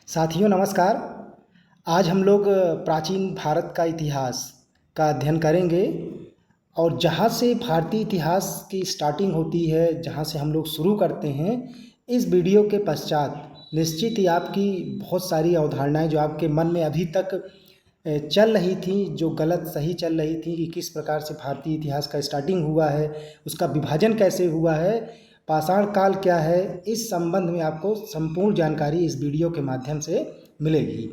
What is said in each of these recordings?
साथियों नमस्कार। आज हम लोग प्राचीन भारत का इतिहास का अध्ययन करेंगे और जहाँ से भारतीय इतिहास की स्टार्टिंग होती है, जहाँ से हम लोग शुरू करते हैं, इस वीडियो के पश्चात निश्चित ही आपकी बहुत सारी अवधारणाएं जो आपके मन में अभी तक चल रही थी, जो गलत सही चल रही थी कि किस प्रकार से भारतीय इतिहास का स्टार्टिंग हुआ है, उसका विभाजन कैसे हुआ है, पाषाण काल क्या है, इस संबंध में आपको संपूर्ण जानकारी इस वीडियो के माध्यम से मिलेगी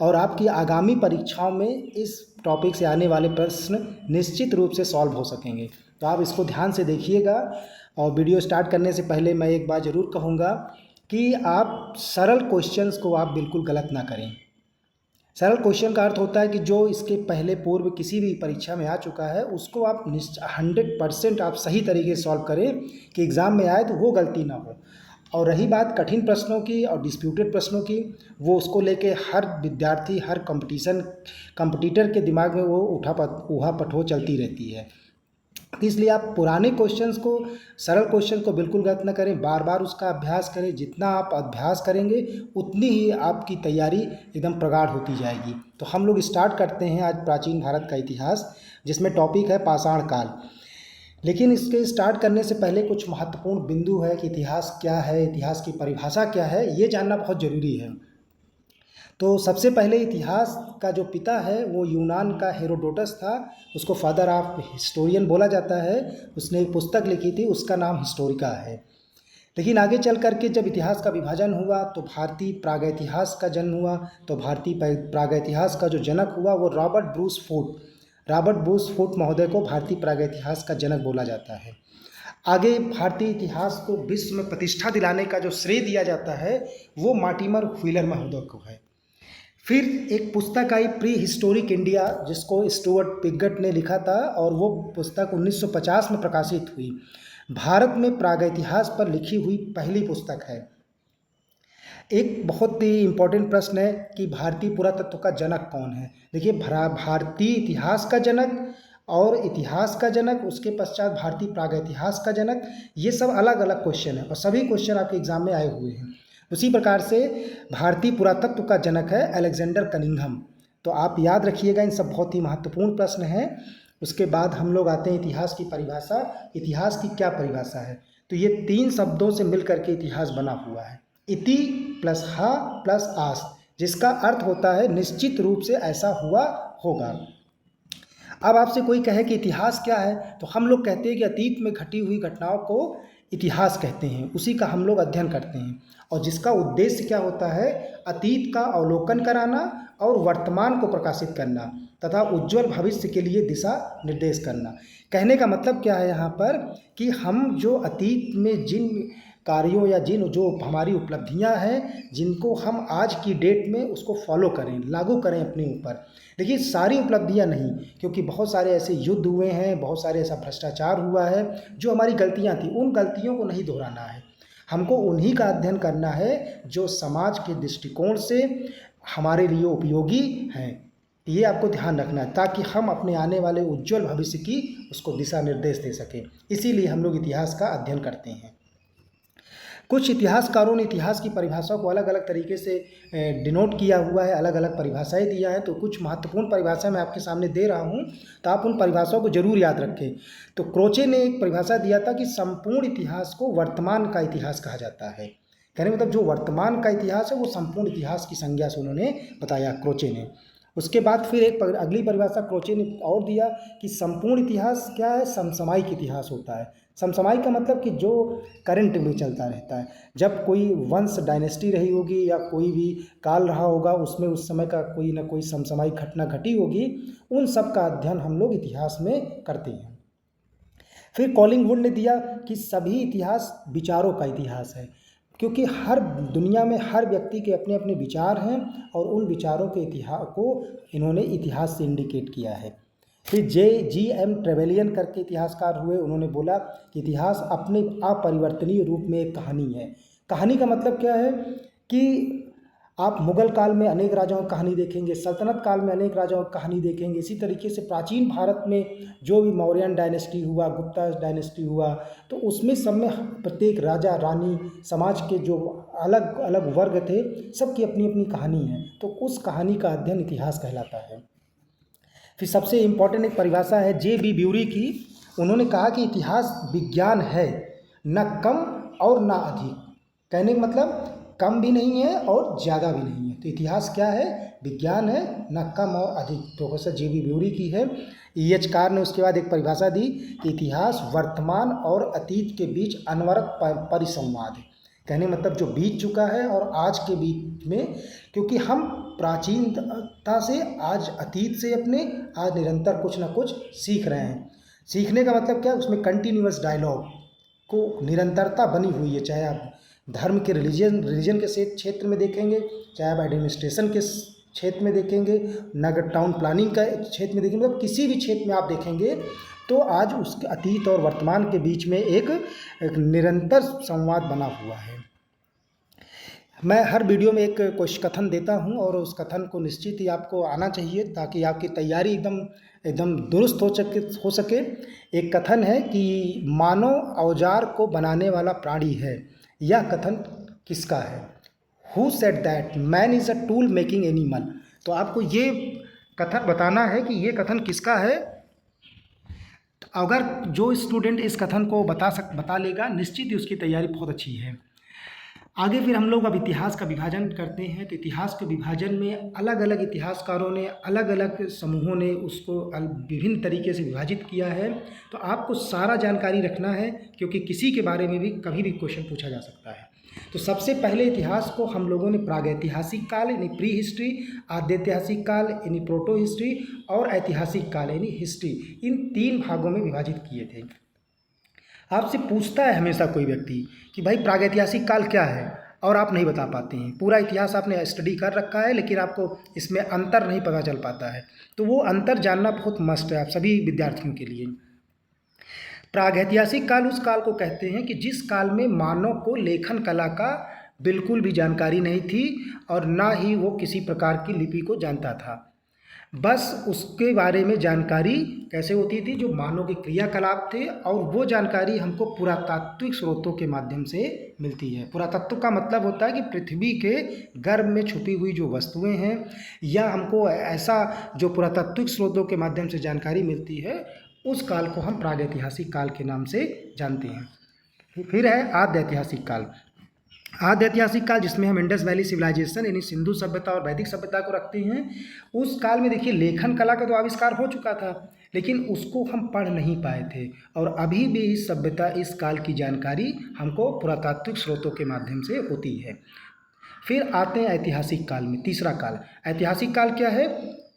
और आपकी आगामी परीक्षाओं में इस टॉपिक से आने वाले प्रश्न निश्चित रूप से सॉल्व हो सकेंगे। तो आप इसको ध्यान से देखिएगा और वीडियो स्टार्ट करने से पहले मैं एक बात ज़रूर कहूँगा कि आप सरल क्वेश्चंस को आप बिल्कुल गलत ना करें। सरल क्वेश्चन का अर्थ होता है कि जो इसके पहले पूर्व किसी भी परीक्षा में आ चुका है उसको आप 100% आप सही तरीके से सॉल्व करें कि एग्ज़ाम में आए तो वो गलती ना हो। और रही बात कठिन प्रश्नों की और डिस्प्यूटेड प्रश्नों की, वो उसको लेके हर विद्यार्थी, हर कंपटीटर के दिमाग में वो ऊहा-पठो चलती रहती है। इसलिए आप पुराने क्वेश्चंस को, सरल क्वेश्चन को बिल्कुल गलत ना करें, बार बार उसका अभ्यास करें। जितना आप अभ्यास करेंगे उतनी ही आपकी तैयारी एकदम प्रगाढ़ होती जाएगी। तो हम लोग स्टार्ट करते हैं आज प्राचीन भारत का इतिहास, जिसमें टॉपिक है पाषाण काल। लेकिन इसके स्टार्ट करने से पहले कुछ महत्वपूर्ण बिंदु है कि इतिहास क्या है, इतिहास की परिभाषा क्या है, ये जानना बहुत ज़रूरी है। तो सबसे पहले इतिहास का जो पिता है वो यूनान का हेरोडोटस था। उसको फादर ऑफ हिस्टोरियन बोला जाता है। उसने एक पुस्तक लिखी थी, उसका नाम हिस्टोरिका है। लेकिन आगे चल करके जब इतिहास का विभाजन हुआ तो भारतीय प्रागैतिहास का जन्म हुआ। तो भारतीय प्रागैतिहास का जो जनक हुआ वो रॉबर्ट ब्रूस फूट महोदय को भारतीय प्रागैतिहास का जनक बोला जाता है। आगे भारतीय इतिहास को विश्व में प्रतिष्ठा दिलाने का जो श्रेय दिया जाता है वो मार्टिमर व्हीलर महोदय को है। फिर एक पुस्तक आई प्री हिस्टोरिक इंडिया, जिसको स्टुअर्ट पिगट ने लिखा था और वो पुस्तक 1950 में प्रकाशित हुई। भारत में प्रागैतिहास पर लिखी हुई पहली पुस्तक है। एक बहुत ही इम्पोर्टेंट प्रश्न है कि भारतीय पुरातत्व का जनक कौन है। देखिए, भारतीय इतिहास का जनक और इतिहास का जनक, उसके पश्चात भारतीय प्रागैतिहास का जनक, ये सब अलग अलग क्वेश्चन है और सभी क्वेश्चन आपके एग्जाम में आए हुए हैं। उसी प्रकार से भारतीय पुरातत्व का जनक है अलेक्जेंडर कनिंघम। तो आप याद रखिएगा, इन सब बहुत ही महत्वपूर्ण प्रश्न हैं। उसके बाद हम लोग आते हैं इतिहास की परिभाषा। इतिहास की क्या परिभाषा है? तो ये 3 शब्दों से मिल करके इतिहास बना हुआ है, इति प्लस हा प्लस आस, जिसका अर्थ होता है निश्चित रूप से ऐसा हुआ होगा। अब आपसे कोई कहे कि इतिहास क्या है, तो हम लोग कहते हैं कि अतीत में घटी हुई घटनाओं को इतिहास कहते हैं, उसी का हम लोग अध्ययन करते हैं और जिसका उद्देश्य क्या होता है, अतीत का अवलोकन कराना और वर्तमान को प्रकाशित करना तथा उज्जवल भविष्य के लिए दिशा निर्देश करना। कहने का मतलब क्या है यहाँ पर कि हम जो अतीत में जिन कार्यों या जिन जो हमारी उपलब्धियां हैं, जिनको हम आज की डेट में उसको फॉलो करें, लागू करें अपने ऊपर। देखिए, सारी उपलब्धियां नहीं, क्योंकि बहुत सारे ऐसे युद्ध हुए हैं, बहुत सारे ऐसा भ्रष्टाचार हुआ है, जो हमारी गलतियां थी, उन गलतियों को नहीं दोहराना है। हमको उन्हीं का अध्ययन करना है जो समाज के दृष्टिकोण से हमारे लिए उपयोगी हैं। ये आपको ध्यान रखना है ताकि हम अपने आने वाले उज्जवल भविष्य की उसको दिशा निर्देश दे सकें। इसीलिए हम लोग इतिहास का अध्ययन करते हैं। कुछ इतिहासकारों ने इतिहास की परिभाषा को अलग अलग तरीके से डिनोट किया हुआ है, अलग अलग परिभाषाएं दिया है। तो कुछ महत्वपूर्ण परिभाषा मैं आपके सामने दे रहा हूं, तो आप उन परिभाषाओं को जरूर याद रखें। तो क्रोचे ने एक परिभाषा दिया था कि संपूर्ण इतिहास को वर्तमान का इतिहास कहा जाता है। कहने मतलब जो वर्तमान का इतिहास है वो संपूर्ण इतिहास की संज्ञा से उन्होंने बताया, क्रोचे ने। उसके बाद फिर एक अगली परिभाषा क्रोचे ने और दिया कि संपूर्ण इतिहास क्या है, समसामयिक इतिहास होता है। समसामयिक का मतलब कि जो करंट में चलता रहता है। जब कोई वंश डायनेस्टी रही होगी या कोई भी काल रहा होगा, उसमें उस समय का कोई ना कोई समसामयिक घटना घटी होगी, उन सब का अध्ययन हम लोग इतिहास में करते हैं। फिर कॉलिंगवुड ने दिया कि सभी इतिहास विचारों का इतिहास है, क्योंकि हर दुनिया में हर व्यक्ति के अपने अपने विचार हैं और उन विचारों के इतिहास को इन्होंने इतिहास से इंडिकेट किया है। फिर G.M. ट्रेवेलियन करके इतिहासकार हुए, उन्होंने बोला कि इतिहास अपने अपरिवर्तनीय रूप में एक कहानी है। कहानी का मतलब क्या है कि आप मुगल काल में अनेक राजाओं की कहानी देखेंगे, सल्तनत काल में अनेक राजाओं की कहानी देखेंगे। इसी तरीके से प्राचीन भारत में जो भी मौर्यन डायनेस्टी हुआ, गुप्ता डायनेस्टी हुआ, तो उसमें सब में प्रत्येक राजा रानी, समाज के जो अलग अलग वर्ग थे, सबकी अपनी अपनी कहानी है। तो उस कहानी का अध्ययन इतिहास कहलाता है। फिर सबसे इम्पोर्टेंट एक परिभाषा है जे.बी. ब्यूरी की। उन्होंने कहा कि इतिहास विज्ञान है, न कम और न अधिक। कहने का मतलब कम भी नहीं है और ज़्यादा भी नहीं है। तो इतिहास क्या है? विज्ञान है, न कम और अधिक। Professor JB. ब्यूरी की है। E.H. कार ने उसके बाद एक परिभाषा दी कि इतिहास वर्तमान और अतीत के बीच अनवरत परिसंवाद है। कहने मतलब जो बीत चुका है और आज के बीच में, क्योंकि हम प्राचीनता से आज अतीत से अपने आज निरंतर कुछ ना कुछ सीख रहे हैं। सीखने का मतलब क्या? उसमें कंटिन्यूअस डायलॉग को निरंतरता बनी हुई है। चाहे आप धर्म के रिलीजन के क्षेत्र में देखेंगे, चाहे आप एडमिनिस्ट्रेशन के क्षेत्र में देखेंगे, नगर टाउन प्लानिंग का क्षेत्र में देखेंगे, मतलब किसी भी क्षेत्र में आप देखेंगे तो आज उसके अतीत और वर्तमान के बीच में एक निरंतर संवाद बना हुआ है। मैं हर वीडियो में एक कुछ कथन देता हूं और उस कथन को निश्चित ही आपको आना चाहिए ताकि आपकी तैयारी एकदम दुरुस्त हो सके। एक कथन है कि मानव औजार को बनाने वाला प्राणी है। यह कथन किसका है? Who said that man is a tool making animal? तो आपको ये कथन बताना है कि ये कथन किसका है। अगर जो स्टूडेंट इस कथन को बता लेगा, निश्चित ही उसकी तैयारी बहुत अच्छी है। आगे फिर हम लोग अब इतिहास का विभाजन करते हैं। तो इतिहास के विभाजन में अलग अलग इतिहासकारों ने, अलग अलग समूहों ने उसको विभिन्न तरीके से विभाजित किया है। तो आपको सारा जानकारी रखना है, क्योंकि किसी के बारे में भी कभी भी क्वेश्चन पूछा जा सकता है। तो सबसे पहले इतिहास को हम लोगों ने प्रागैतिहासिक काल यानी प्री हिस्ट्री, आद्यैतिहासिक काल यानी प्रोटो हिस्ट्री और ऐतिहासिक काल यानी हिस्ट्री, इन 3 भागों में विभाजित किए थे। आपसे पूछता है हमेशा कोई व्यक्ति कि भाई प्रागैतिहासिक काल क्या है, और आप नहीं बता पाते हैं। पूरा इतिहास आपने स्टडी कर रखा है लेकिन आपको इसमें अंतर नहीं पता चल पाता है। तो वो अंतर जानना बहुत मस्ट है आप सभी विद्यार्थियों के लिए। प्रागैतिहासिक काल उस काल को कहते हैं कि जिस काल में मानव को लेखन कला का बिल्कुल भी जानकारी नहीं थी और ना ही वो किसी प्रकार की लिपि को जानता था। बस उसके बारे में जानकारी कैसे होती थी? जो मानव के क्रियाकलाप थे, और वो जानकारी हमको पुरातात्विक स्रोतों के माध्यम से मिलती है। पुरातत्व का मतलब होता है कि पृथ्वी के गर्भ में छुपी हुई जो वस्तुएं हैं, या हमको ऐसा जो पुरातात्विक स्रोतों के माध्यम से जानकारी मिलती है, उस काल को हम प्रागैतिहासिक काल के नाम से जानते हैं। फिर है आद्यैतिहासिक काल। आद्यैतिहासिक काल जिसमें हम इंडस वैली सिविलाइजेशन यानी सिंधु सभ्यता और वैदिक सभ्यता को रखते हैं। उस काल में देखिए लेखन कला का तो आविष्कार हो चुका था, लेकिन उसको हम पढ़ नहीं पाए थे, और अभी भी इस सभ्यता इस काल की जानकारी हमको पुरातात्विक स्रोतों के माध्यम से होती है। फिर आते हैं ऐतिहासिक काल में, तीसरा काल। ऐतिहासिक काल क्या है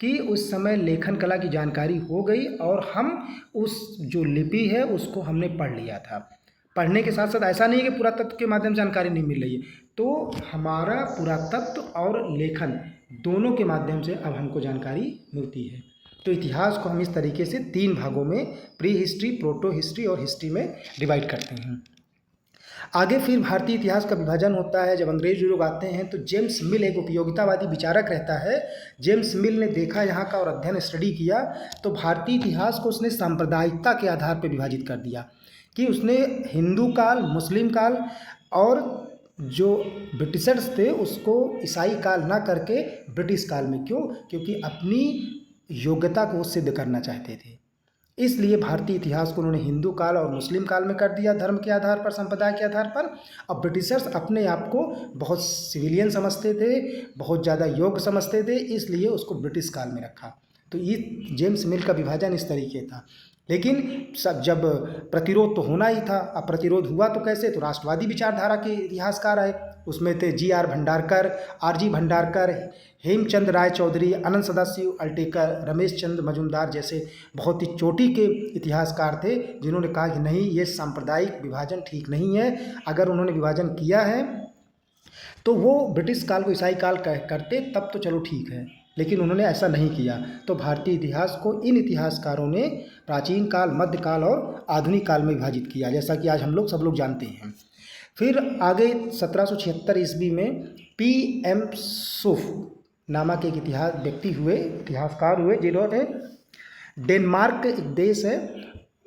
कि उस समय लेखन कला की जानकारी हो गई और हम उस जो लिपि है उसको हमने पढ़ लिया था। पढ़ने के साथ साथ ऐसा नहीं कि पुरातत्व के माध्यम से जानकारी नहीं मिल रही है, तो हमारा पुरातत्व और लेखन दोनों के माध्यम से अब हमको जानकारी मिलती है। तो इतिहास को हम इस तरीके से 3 भागों में प्री हिस्ट्री, प्रोटो हिस्ट्री और हिस्ट्री में डिवाइड करते हैं। आगे फिर भारतीय इतिहास का विभाजन होता है। जब अंग्रेज लोग आते हैं तो जेम्स मिल एक उपयोगितावादी विचारक रहता है। जेम्स मिल ने देखा यहाँ का और अध्ययन स्टडी किया, तो भारतीय इतिहास को उसने सांप्रदायिकता के आधार पर विभाजित कर दिया कि उसने हिंदू काल, मुस्लिम काल और जो ब्रिटिशर्स थे उसको ईसाई काल ना करके ब्रिटिश काल में। क्यों? क्योंकि अपनी योग्यता को सिद्ध करना चाहते थे। इसलिए भारतीय इतिहास को उन्होंने हिंदू काल और मुस्लिम काल में कर दिया, धर्म के आधार पर, संप्रदाय के आधार पर। अब ब्रिटिशर्स अपने आप को बहुत सिविलियन समझते थे, बहुत ज़्यादा योग्य समझते थे, इसलिए उसको ब्रिटिश काल में रखा। तो ये जेम्स मिल का विभाजन इस तरीके था। लेकिन सब जब प्रतिरोध तो होना ही था। अब प्रतिरोध हुआ तो कैसे? तो राष्ट्रवादी विचारधारा के इतिहासकार आए। उसमें थे जी.आर. भंडारकर, आर.जी. भंडारकर, हेमचंद राय चौधरी, अनंत सदाशिव अल्टेकर, रमेश चंद्र मजुमदार जैसे बहुत ही चोटी के इतिहासकार थे, जिन्होंने कहा कि नहीं, ये सांप्रदायिक विभाजन ठीक नहीं है। अगर उन्होंने विभाजन किया है तो वो ब्रिटिश काल को ईसाई काल करते तब तो चलो ठीक है, लेकिन उन्होंने ऐसा नहीं किया। तो भारतीय इतिहास को इन इतिहासकारों ने प्राचीन काल, मध्यकाल और आधुनिक काल में विभाजित किया, जैसा कि आज हम लोग सब लोग जानते हैं। फिर आगे 1776 ईस्वी में PM सुफ नामक एक इतिहासकार हुए जिन्होंने डेनमार्क एक देश है,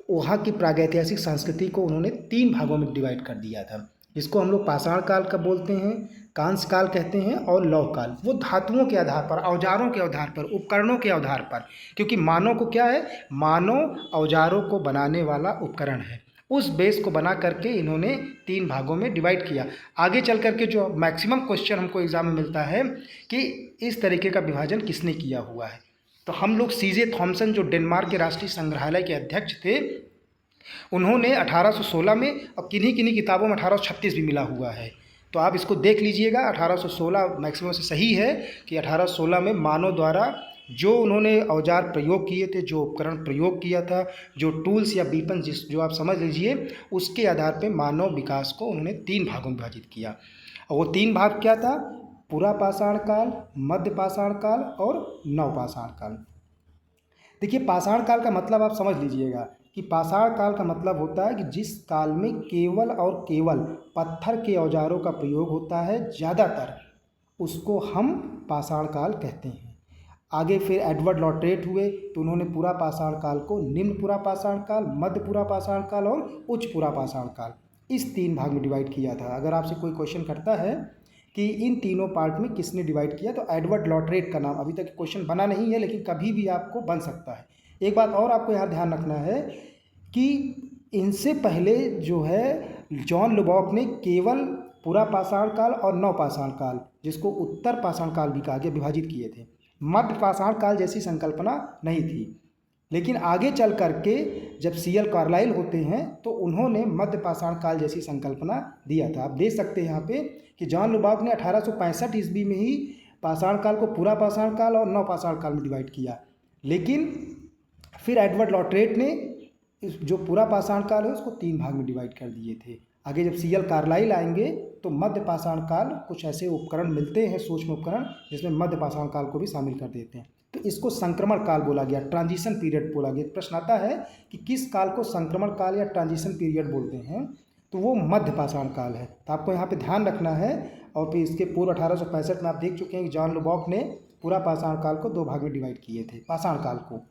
वहाँ की प्रागैतिहासिक संस्कृति को उन्होंने 3 भागों में डिवाइड कर दिया था, जिसको हम लोग पाषाण काल का बोलते हैं, कांस्य काल कहते हैं और लौह काल। वो धातुओं के आधार पर, औजारों के आधार पर, उपकरणों के आधार पर, क्योंकि मानव को क्या है, मानव औजारों को बनाने वाला उपकरण है, उस बेस को बना करके इन्होंने 3 भागों में डिवाइड किया। आगे चल करके जो मैक्सिमम क्वेश्चन हमको एग्जाम में मिलता है कि इस तरीके का विभाजन किसने किया हुआ है, तो हम लोग सीजे थॉमसन जो डेनमार्क के राष्ट्रीय संग्रहालय के अध्यक्ष थे, उन्होंने 1816 में, और किन्हीं किन्हीं किताबों में 1836 भी मिला हुआ है, तो आप इसको देख लीजिएगा। 1816 मैक्सिमम से सही है कि 1816 में मानव द्वारा जो उन्होंने औजार प्रयोग किए थे, जो उपकरण प्रयोग किया था, जो टूल्स या बीपन जो आप समझ लीजिए, उसके आधार पे मानव विकास को उन्होंने 3 भागों में विभाजित किया। और वो 3 भाग क्या था, पुरा पाषाण काल, मध्य पाषाण काल और नव पाषाण काल। देखिए, पाषाण काल का मतलब आप समझ लीजिएगा कि पाषाण काल का मतलब होता है कि जिस काल में केवल और केवल पत्थर के औजारों का प्रयोग होता है ज़्यादातर, उसको हम पाषाण काल कहते हैं। आगे फिर एडवर्ड लॉटरेट हुए, तो उन्होंने पुरा पाषाण काल को निम्न पुरा पाषाण काल, मध्य पुरा पाषाण काल और उच्च पुरा पाषाण काल, इस 3 भाग में डिवाइड किया था। अगर आपसे कोई क्वेश्चन करता है कि इन तीनों पार्ट में किसने डिवाइड किया, तो एडवर्ड लॉटरेट का नाम, अभी तक क्वेश्चन बना नहीं है लेकिन कभी भी आपको बन सकता है। एक बात और आपको यहाँ ध्यान रखना है कि इनसे पहले जो है जॉन लुबॉक ने केवल पुरा पाषाण काल और नव पाषाण काल, जिसको उत्तर पाषाण काल भी कहा गया, विभाजित किए थे। मध्य पाषाण काल जैसी संकल्पना नहीं थी, लेकिन आगे चल करके जब CL कार्लाइल होते हैं तो उन्होंने मध्य पाषाण काल जैसी संकल्पना दिया था। आप देख सकते हैं यहाँ पे कि जॉन लुबॉक ने 1865 ईस्वी में ही पाषाण काल को पुरा पाषाण काल और नव पाषाण काल में डिवाइड किया, लेकिन फिर एडवर्ड लॉटरेट ने जो पूरा पाषाण काल है उसको 3 भाग में डिवाइड कर दिए थे। आगे जब CL कार्लाइल आएंगे तो मध्य पाषाण काल, कुछ ऐसे उपकरण मिलते हैं, सूक्ष्म उपकरण, जिसमें मध्य पाषाण काल को भी शामिल कर देते हैं, तो इसको संक्रमण काल बोला गया, ट्रांजिशन पीरियड बोला गया। प्रश्न आता है कि किस काल को संक्रमण काल या ट्रांजिशन पीरियड बोलते हैं, तो वो मध्य पाषाण काल है। तो आपको यहाँ पे ध्यान रखना है। और फिर इसके पूर्व 1865 में आप देख चुके हैं कि जॉन लुबॉक ने पूरा पाषाण काल को 2 भाग में डिवाइड किए थे, पाषाण काल को।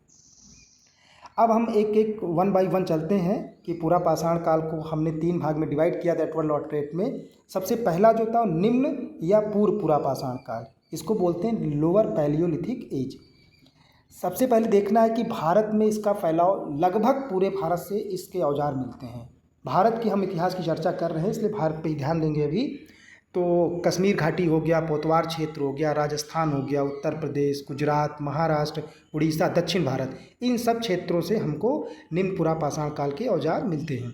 अब हम एक एक 1 बाय 1 चलते हैं कि पूरा पाषाण काल को हमने 3 भाग में डिवाइड किया था एडवर्ड लॉटरेट में। सबसे पहला जो था निम्न या पूर्व पूरा पाषाण काल, इसको बोलते हैं लोअर पैलियोलिथिक एज। सबसे पहले देखना है कि भारत में इसका फैलाव लगभग पूरे भारत से इसके औजार मिलते हैं। भारत की हम इतिहास की चर्चा कर रहे हैं, इसलिए भारत पे ही ध्यान देंगे अभी। तो कश्मीर घाटी हो गया, पोतवार क्षेत्र हो गया, राजस्थान हो गया, उत्तर प्रदेश, गुजरात, महाराष्ट्र, उड़ीसा, दक्षिण भारत, इन सब क्षेत्रों से हमको निम्न पुरा पाषाण काल के औजार मिलते हैं।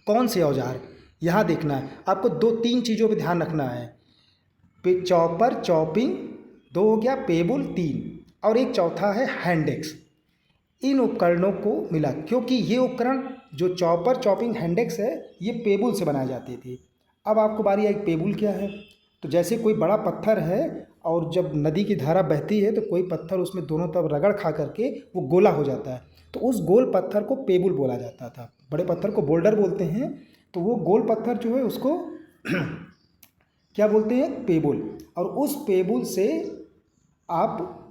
कौन से औजार, यहाँ देखना है आपको। 2-3 चीज़ों पे ध्यान रखना है। चॉपर, चॉपिंग 2 हो गया, पेबुल 3, और एक चौथा है हैंडेक्स। इन उपकरणों को मिला, क्योंकि ये उपकरण जो चॉपर, चॉपिंग, हैंडेक्स है, ये पेबुल से बनाए जाते थे। अब आपको बारी आई, पेबुल क्या है। तो जैसे कोई बड़ा पत्थर है और जब नदी की धारा बहती है तो कोई पत्थर उसमें दोनों तरफ रगड़ खा करके वो गोला हो जाता है, तो उस गोल पत्थर को पेबुल बोला जाता था। बड़े पत्थर को बोल्डर बोलते हैं, तो वो गोल पत्थर जो है उसको क्या बोलते हैं, पेबुल। और उस पेबुल से आप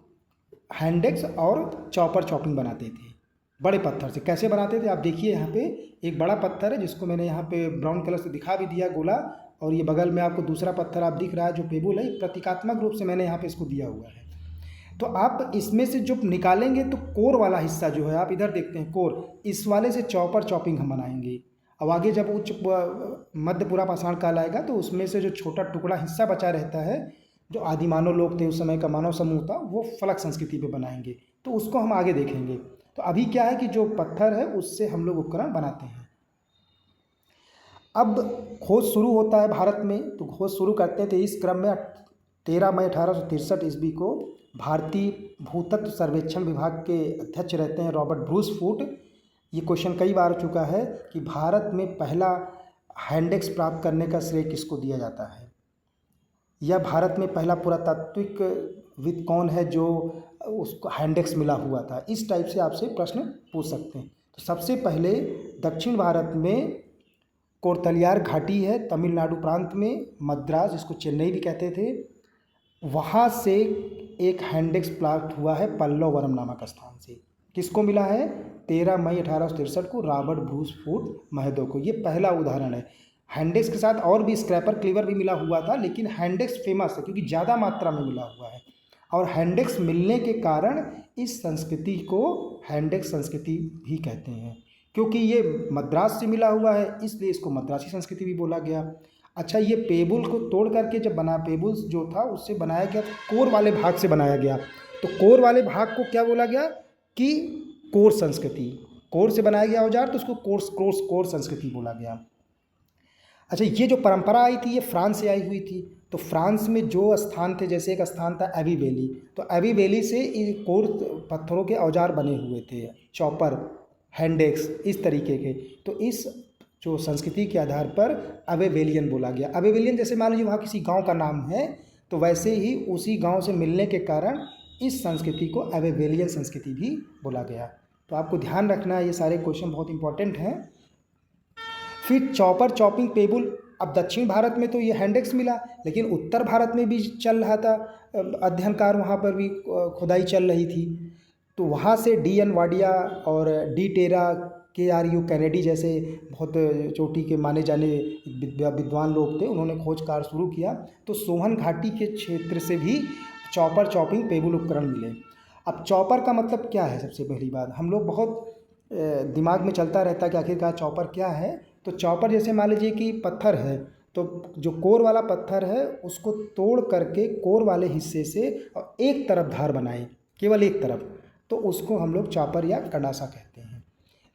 हैंडेक्स और चॉपर, चॉपिंग बनाते थे बड़े पत्थर से। कैसे बनाते थे आप देखिए, यहाँ पे एक बड़ा पत्थर है जिसको मैंने यहाँ पे ब्राउन कलर से दिखा भी दिया, गोला, और ये बगल में आपको दूसरा पत्थर आप दिख रहा है जो पेबुल है, प्रतीकात्मक रूप से मैंने यहाँ पे इसको दिया हुआ है। तो आप इसमें से जो निकालेंगे तो कोर वाला हिस्सा जो है, आप इधर देखते हैं कोर, इस वाले से चॉपर, चॉपिंग हम बनाएंगे। अब आगे जब उच्च मध्य पूरा पाषाण काल आएगा तो उसमें से जो छोटा टुकड़ा हिस्सा बचा रहता है, जो आदि मानव लोग थे, उस समय का मानव समूह था, वो फलक संस्कृति पे बनाएंगे, तो उसको हम आगे देखेंगे। तो अभी क्या है कि जो पत्थर है उससे हम लोग उपकरण बनाते हैं। अब खोज शुरू होता है भारत में, तो खोज शुरू करते हैं। तो इस क्रम में 13 मई 1863 ईस्वी को भारतीय भूतत्व सर्वेक्षण विभाग के अध्यक्ष रहते हैं रॉबर्ट ब्रूस फूट। ये क्वेश्चन कई बार हो चुका है कि भारत में पहला हैंडेक्स प्राप्त करने का श्रेय किसको दिया जाता है, या भारत में पहला पुरातात्विक विद कौन है जो उसको हैंडेक्स मिला हुआ था। इस टाइप से आपसे प्रश्न पूछ सकते हैं। तो सबसे पहले दक्षिण भारत में कोरतलियार घाटी है तमिलनाडु प्रांत में, मद्रास जिसको चेन्नई भी कहते थे, वहाँ से एक हैंडेक्स प्लाट हुआ है पल्लवरम नामक स्थान से। किसको मिला है? 13 मई 1863 को रॉबर्ट ब्रूस फूड महतो को। ये पहला उदाहरण है। हैंडेक्स के साथ और भी स्क्रैपर क्लीवर भी मिला हुआ था, लेकिन हैंडेक्स फेमस है क्योंकि ज़्यादा मात्रा में मिला हुआ है। और हैंडेक्स मिलने के कारण इस संस्कृति को हैंडेक्स संस्कृति भी कहते हैं, क्योंकि ये मद्रास से मिला हुआ है इसलिए इसको मद्रासी संस्कृति भी बोला गया। अच्छा, ये पेबुल को तोड़ करके जब बना, पेबुल जो था उससे बनाया गया, कोर वाले भाग से बनाया गया, तो कोर वाले भाग को क्या बोला गया कि कोर संस्कृति। कोर से बनाया गया औजार तो उसको कोर संस्कृति बोला गया। अच्छा, ये जो परंपरा आई थी ये फ्रांस से आई हुई थी। तो फ्रांस में जो स्थान थे, जैसे एक स्थान था एबी वैली, तो एबी वैली से कोर पत्थरों के औजार बने हुए थे, चॉपर, हैंडेक्स, इस तरीके के। तो इस जो संस्कृति के आधार पर अबेवेलियन बोला गया। अबेवेलियन जैसे मान लीजिए वहाँ किसी गांव का नाम है, तो वैसे ही उसी गांव से मिलने के कारण इस संस्कृति को अबेवेलियन संस्कृति भी बोला गया। तो आपको ध्यान रखना है, ये सारे क्वेश्चन बहुत इंपॉर्टेंट हैं। फिर चॉपर, चॉपिंग, पेबुल। अब दक्षिण भारत में तो ये हैंडेक्स मिला, लेकिन उत्तर भारत में भी चल रहा था अध्ययन कार्य, वहाँ पर भी खुदाई चल रही थी। तो वहाँ से D.N. वाडिया और D. टेरा, K.R.U. कैनेडी जैसे बहुत चोटी के माने जाने विद्वान लोग थे, उन्होंने खोज कार्य शुरू किया। तो सोहन घाटी के क्षेत्र से भी चॉपर, चॉपिंग, पेबुल उपकरण मिले। अब चॉपर का मतलब क्या है? सबसे पहली बात, हम लोग बहुत दिमाग में चलता रहता है कि आखिरकार चॉपर क्या है। तो चॉपर जैसे मान लीजिए कि पत्थर है, तो जो कोर वाला पत्थर है उसको तोड़ करके कोर वाले हिस्से से और एक तरफ धार बनाए, केवल एक तरफ, तो उसको हम लोग चॉपर या कनासा कहते हैं।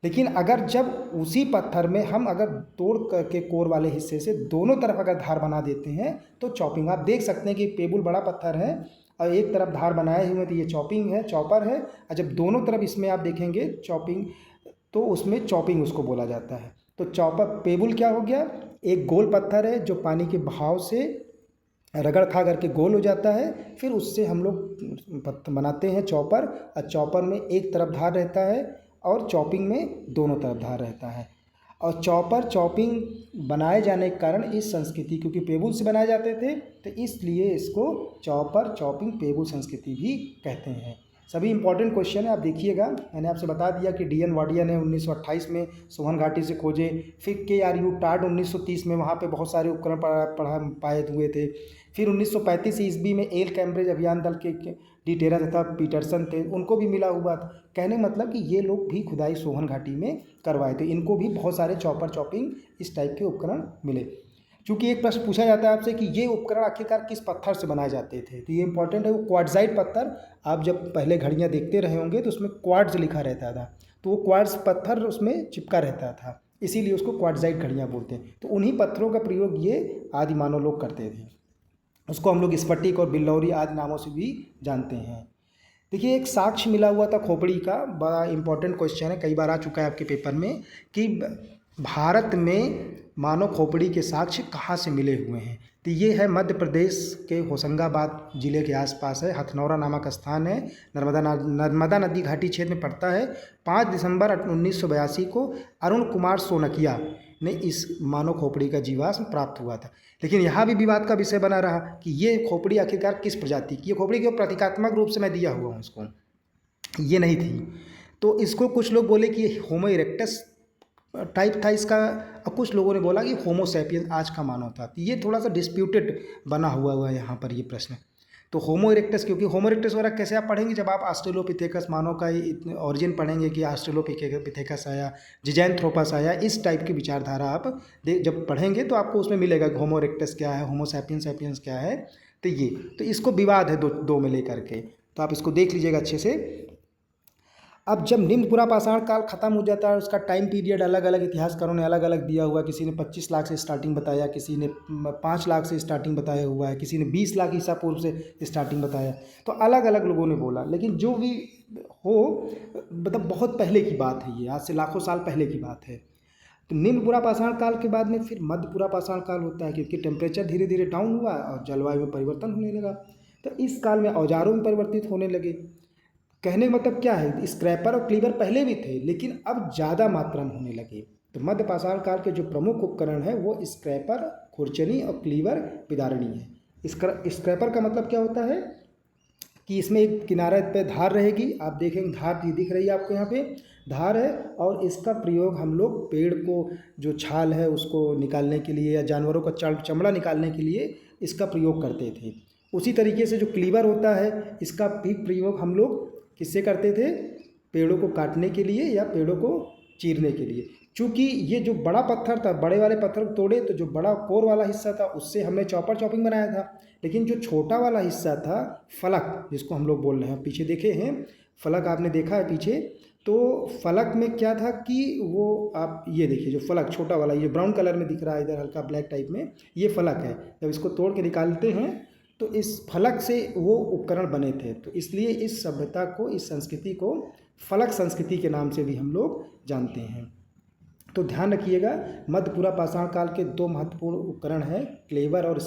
लेकिन अगर जब उसी पत्थर में हम अगर तोड़ करके कोर वाले हिस्से से दोनों तरफ अगर धार बना देते हैं तो चॉपिंग। आप देख सकते हैं कि पेबुल बड़ा पत्थर है और एक तरफ धार बनाए हुए, तो ये चॉपिंग है, चॉपर है। और जब दोनों तरफ इसमें आप देखेंगे चॉपिंग, तो उसमें चॉपिंग उसको बोला जाता है। तो चॉपर, पेबुल क्या हो गया? एक गोल पत्थर है जो पानी के बहाव से रगड़ खा करके गोल हो जाता है, फिर उससे हम लोग बनाते हैं चॉपर। और चॉपर में एक तरफ धार रहता है और चॉपिंग में दोनों तरफ धार रहता है। और चॉपर, चॉपिंग बनाए जाने के कारण इस संस्कृति, क्योंकि पेबुल से बनाए जाते थे, तो इसलिए इसको चॉपर, चॉपिंग, पेबुल संस्कृति भी कहते हैं। सभी इंपॉर्टेंट क्वेश्चन है, आप देखिएगा। मैंने आपसे बता दिया कि D.N. वाडिया ने 1928 में सोहन घाटी से खोजे। फिर K.R.U. टाड 1930 में वहाँ पे बहुत सारे उपकरण पाए हुए थे। फिर 1935 ईस्वी में एल कैम्ब्रिज अभियान दल के D. टेरा तथा पीटरसन थे, उनको भी मिला हुआ था। कहने मतलब कि ये लोग भी खुदाई सोहन घाटी में करवाए थे, इनको भी बहुत सारे चॉपर, चॉपिंग, इस टाइप के उपकरण मिले। चूँकि एक प्रश्न पूछा जाता है आपसे कि ये उपकरण आखिरकार किस पत्थर से बनाए जाते थे, तो ये इंपॉर्टेंट है, वो क्वार्ट्जाइट पत्थर। आप जब पहले घड़ियाँ देखते रहे होंगे तो उसमें क्वार्ट्ज लिखा रहता था, तो वो क्वार्ट्ज पत्थर उसमें चिपका रहता था, इसीलिए उसको क्वार्ट्जाइट घड़ियाँ बोलते हैं। तो उन्हीं पत्थरों का प्रयोग ये आदि मानव लोग करते थे। उसको हम लोग स्फटिक और बिल्लौरी आदि नामों से भी जानते हैं। देखिए, एक साक्ष्य मिला हुआ था खोपड़ी का, बड़ा इंपॉर्टेंट क्वेश्चन है, कई बार आ चुका है आपके पेपर में, कि भारत में मानव खोपड़ी के साक्ष्य कहाँ से मिले हुए हैं। तो ये है मध्य प्रदेश के होशंगाबाद जिले के आसपास है, हथनौरा नामक स्थान है, नर्मदा नदी घाटी क्षेत्र में पड़ता है। 5 दिसंबर 1982 को अरुण कुमार सोनकिया ने इस मानव खोपड़ी का जीवाश्म प्राप्त हुआ था। लेकिन यहाँ भी विवाद का विषय बना रहा कि ये खोपड़ी आखिरकार किस प्रजाति की, ये खोपड़ी क्यों प्रतीकात्मक रूप से मैं दिया हुआ हूँ उसको, ये नहीं थी। तो इसको कुछ लोग बोले कि होमो इरेक्टस टाइप था इसका, और कुछ लोगों ने बोला कि होमो सैपियंस आज का मानव था। तो ये थोड़ा सा डिस्प्यूटेड बना हुआ है यहाँ पर ये प्रश्न। तो होमो इरेक्टस, क्योंकि होमो इरेक्टस वगैरह कैसे आप पढ़ेंगे, जब आप ऑस्ट्रेलोपिथेकस मानव का ऑरिजिन पढ़ेंगे कि ऑस्ट्रेलोपिथेकस आया, जिजैंथ्रोपस आया, इस टाइप की विचारधारा आप जब पढ़ेंगे तो आपको उसमें मिलेगा कि होमो इरेक्टस क्या है, होमो सैपियंस क्या है। तो ये, तो इसको विवाद है दो में लेकर के, तो आप इसको देख लीजिएगा अच्छे से। अब जब निम्न पुरा पाषाण काल खत्म हो जाता है, उसका टाइम पीरियड अलग अलग इतिहासकारों ने अलग अलग दिया हुआ है। किसी ने 25 लाख से स्टार्टिंग बताया, किसी ने 5 लाख से स्टार्टिंग बताया हुआ है, किसी ने 20 लाख ईसा पूर्व से स्टार्टिंग बताया। तो अलग अलग लोगों ने बोला, लेकिन जो भी हो, मतलब बहुत पहले की बात है ये, आज से लाखों साल पहले की बात है। तो निम्न पुरा पाषाण काल के बाद में फिर मध्य पुरा पाषाण काल होता है, क्योंकि टेम्परेचर धीरे धीरे डाउन हुआ और जलवायु में परिवर्तन होने लगा। तो इस काल में औजारों में परिवर्तित होने लगे। कहने का मतलब क्या है, स्क्रैपर और क्लीवर पहले भी थे, लेकिन अब ज़्यादा मात्रा में होने लगे। तो मध्य पाषाण काल के जो प्रमुख उपकरण है वो स्क्रैपर, खुरचनी और क्लीवर, पिदारणी है। स्क्रैपर का मतलब क्या होता है कि इसमें एक किनारे पे धार रहेगी, आप देखेंगे धार दिख रही है आपको, यहाँ पे धार है, और इसका प्रयोग हम लोग पेड़ को जो छाल है उसको निकालने के लिए या जानवरों का चमड़ा निकालने के लिए इसका प्रयोग करते थे। उसी तरीके से जो क्लीवर होता है इसका भी प्रयोग हम लोग किससे करते थे, पेड़ों को काटने के लिए या पेड़ों को चीरने के लिए। चूँकि ये जो बड़ा पत्थर था, बड़े वाले पत्थर को तोड़े तो जो बड़ा कोर वाला हिस्सा था उससे हमने चॉपिंग बनाया था, लेकिन जो छोटा वाला हिस्सा था फलक, जिसको हम लोग बोल रहे हैं, पीछे देखे हैं फलक, आपने देखा है पीछे, तो फलक में क्या था कि वो आप ये देखिए जो फलक छोटा वाला ये ब्राउन कलर में दिख रहा है इधर हल्का ब्लैक टाइप में, ये फलक है। जब इसको तोड़ के निकालते हैं तो इस फलक से वो उपकरण बने थे, तो इसलिए इस सभ्यता को, इस संस्कृति को फलक संस्कृति के नाम से भी हम लोग जानते हैं। तो ध्यान रखिएगा, मध्य पूरा पाषाण काल के दो महत्वपूर्ण उपकरण हैं, क्लीवर और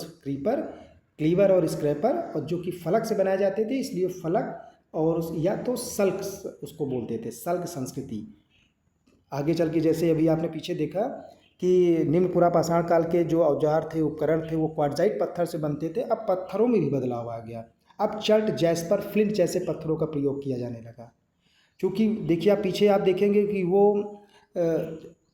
स्क्रैपर, और जो कि फलक से बनाए जाते थे, इसलिए फलक और या तो सल्क उसको बोलते थे, सल्क संस्कृति। आगे चल के जैसे अभी आपने पीछे देखा कि निम्न पूरा पाषाण काल के जो औजार थे, उपकरण थे, वो क्वार्टजाइट पत्थर से बनते थे। अब पत्थरों में भी बदलाव आ गया, अब चल्ट, जैस्पर, फ्लिंट जैसे पत्थरों का प्रयोग किया जाने लगा। क्योंकि देखिए आप पीछे आप देखेंगे कि वो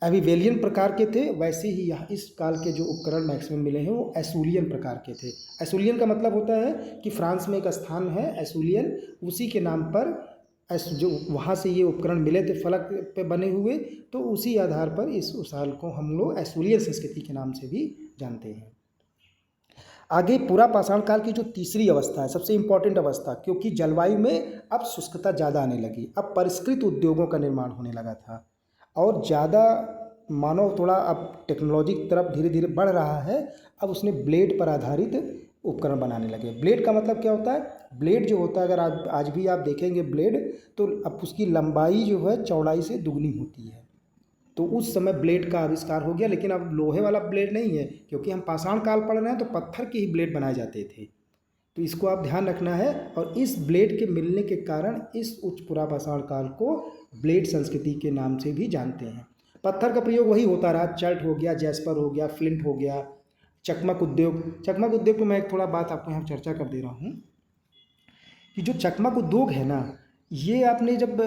एविवेलियन प्रकार के थे, वैसे ही यहाँ इस काल के जो उपकरण मैक्सिमम मिले हैं वो एसुलियन प्रकार के थे। एसुलियन का मतलब होता है कि फ्रांस में एक स्थान है एसुलियन, उसी के नाम पर जो वहाँ से ये उपकरण मिले थे फलक पे बने हुए, तो उसी आधार पर इस साल को हम लोग एसुलियन संस्कृति के नाम से भी जानते हैं। आगे पूरा पाषाण काल की जो तीसरी अवस्था है, सबसे इम्पॉर्टेंट अवस्था, क्योंकि जलवायु में अब शुष्कता ज़्यादा आने लगी, अब परिष्कृत उद्योगों का निर्माण होने लगा था और ज़्यादा मानव थोड़ा अब टेक्नोलॉजी की तरफ धीरे धीरे बढ़ रहा है। अब उसने ब्लेड पर आधारित उपकरण बनाने लगे। ब्लेड का मतलब क्या होता है, ब्लेड जो होता है अगर आज भी आप देखेंगे ब्लेड, तो अब उसकी लंबाई जो है चौड़ाई से दुगनी होती है। तो उस समय ब्लेड का आविष्कार हो गया, लेकिन अब लोहे वाला ब्लेड नहीं है, क्योंकि हम पाषाण काल पढ़ रहे हैं तो पत्थर के ही ब्लेड बनाए जाते थे। तो इसको आप ध्यान रखना है, और इस ब्लेड के मिलने के कारण इस उच्च पुरा पाषाण काल को ब्लेड संस्कृति के नाम से भी जानते हैं। पत्थर का प्रयोग वही होता रहा, चल्ट हो गया, जैस्पर हो गया, फ्लिंट हो गया, चकमक उद्योग में मैं एक थोड़ा बात आपको यहाँ चर्चा कर दे रहा हूँ कि जो चकमक उद्योग है ना, ये आपने जब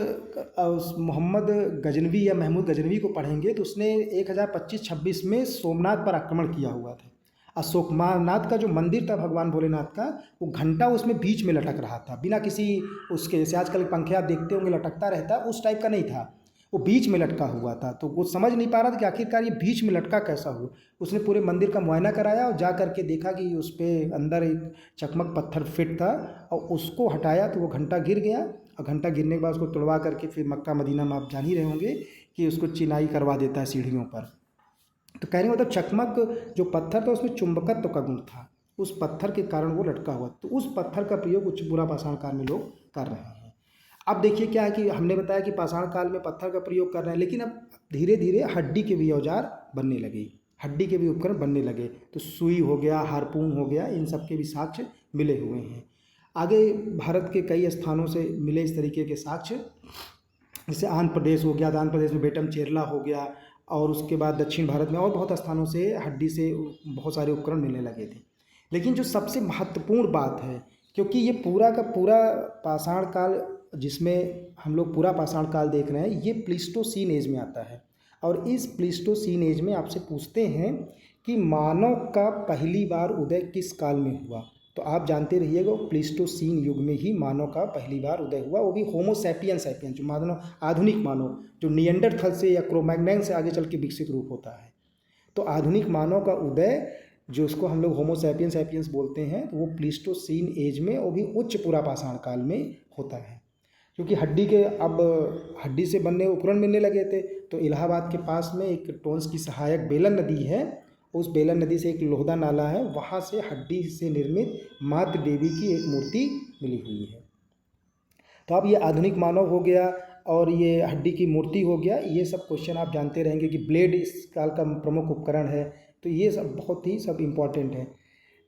मोहम्मद गजनवी या महमूद गजनवी को पढ़ेंगे तो उसने 1025-26 में सोमनाथ पर आक्रमण किया हुआ था। अशोकनाथ का जो मंदिर था भगवान भोलेनाथ का, वो घंटा उसमें बीच में लटक रहा था, बिना किसी उसके, जैसे आजकल पंखे आप देखते होंगे लटकता रहता, उस टाइप का नहीं था, वो बीच में लटका हुआ था। तो वो समझ नहीं पा रहा था कि आखिरकार ये बीच में लटका कैसा हुआ। उसने पूरे मंदिर का मुआयना कराया और जा करके देखा कि उस पर अंदर एक चकमक पत्थर फिट था, और उसको हटाया तो वो घंटा गिर गया, और घंटा गिरने के बाद उसको तोड़वा करके फिर मक्का मदीना में आप जान ही रहे होंगे कि उसको चिनाई करवा देता है सीढ़ियों पर। तो कहने का मतलब चकमक जो पत्थर था उसमें चुंबकत्व का गुण था, उस पत्थर के कारण वो लटका हुआ, तो उस पत्थर का प्रयोग उच्च पूरा पाषाण काल में लोग कर रहे हैं। अब देखिए क्या है कि हमने बताया कि पाषाण काल में पत्थर का प्रयोग कर रहे हैं, लेकिन अब धीरे धीरे हड्डी के भी औजार बनने लगे, हड्डी के भी उपकरण बनने लगे। तो सुई हो गया, हारपून हो गया, इन सब के भी साक्ष्य मिले हुए हैं। आगे भारत के कई स्थानों से मिले इस तरीके के साक्ष्य, जैसे आंध्र प्रदेश हो गया, आंध्र प्रदेश में बेटम चेरला हो गया, और उसके बाद दक्षिण भारत में और बहुत स्थानों से हड्डी से बहुत सारे उपकरण मिलने लगे थे। लेकिन जो सबसे महत्वपूर्ण बात है, क्योंकि ये पूरा का पूरा पाषाण काल जिसमें हम लोग पूरा पाषाण काल देख रहे हैं, ये प्लीस्टोसीन एज में आता है, और इस प्लीस्टोसीन एज में आपसे पूछते हैं कि मानव का पहली बार उदय किस काल में हुआ, तो आप जानते रहिएगा प्लीस्टोसीन युग में ही मानव का पहली बार उदय हुआ, वो भी होमो सैपियंस जो मानव, आधुनिक मानव, जो निएंडरथल से या क्रोमैग्नन से आगे चल के विकसित रूप होता है। तो आधुनिक मानव का उदय, जो उसको हम लोग होमो सैपियंस बोलते हैं, वो प्लीस्टोसीन एज में, वो भी उच्च पूरा पाषाण काल में होता है। क्योंकि हड्डी से बनने उपकरण मिलने लगे थे, तो इलाहाबाद के पास में एक टोंस की सहायक बेलन नदी है, उस बेलन नदी से एक लोहदा नाला है, वहाँ से हड्डी से निर्मित मातृ देवी की एक मूर्ति मिली हुई है। तो अब ये आधुनिक मानव हो गया और ये हड्डी की मूर्ति हो गया, ये सब क्वेश्चन आप जानते रहेंगे कि ब्लेड इस काल का प्रमुख उपकरण है, तो ये सब बहुत ही सब इम्पॉर्टेंट है।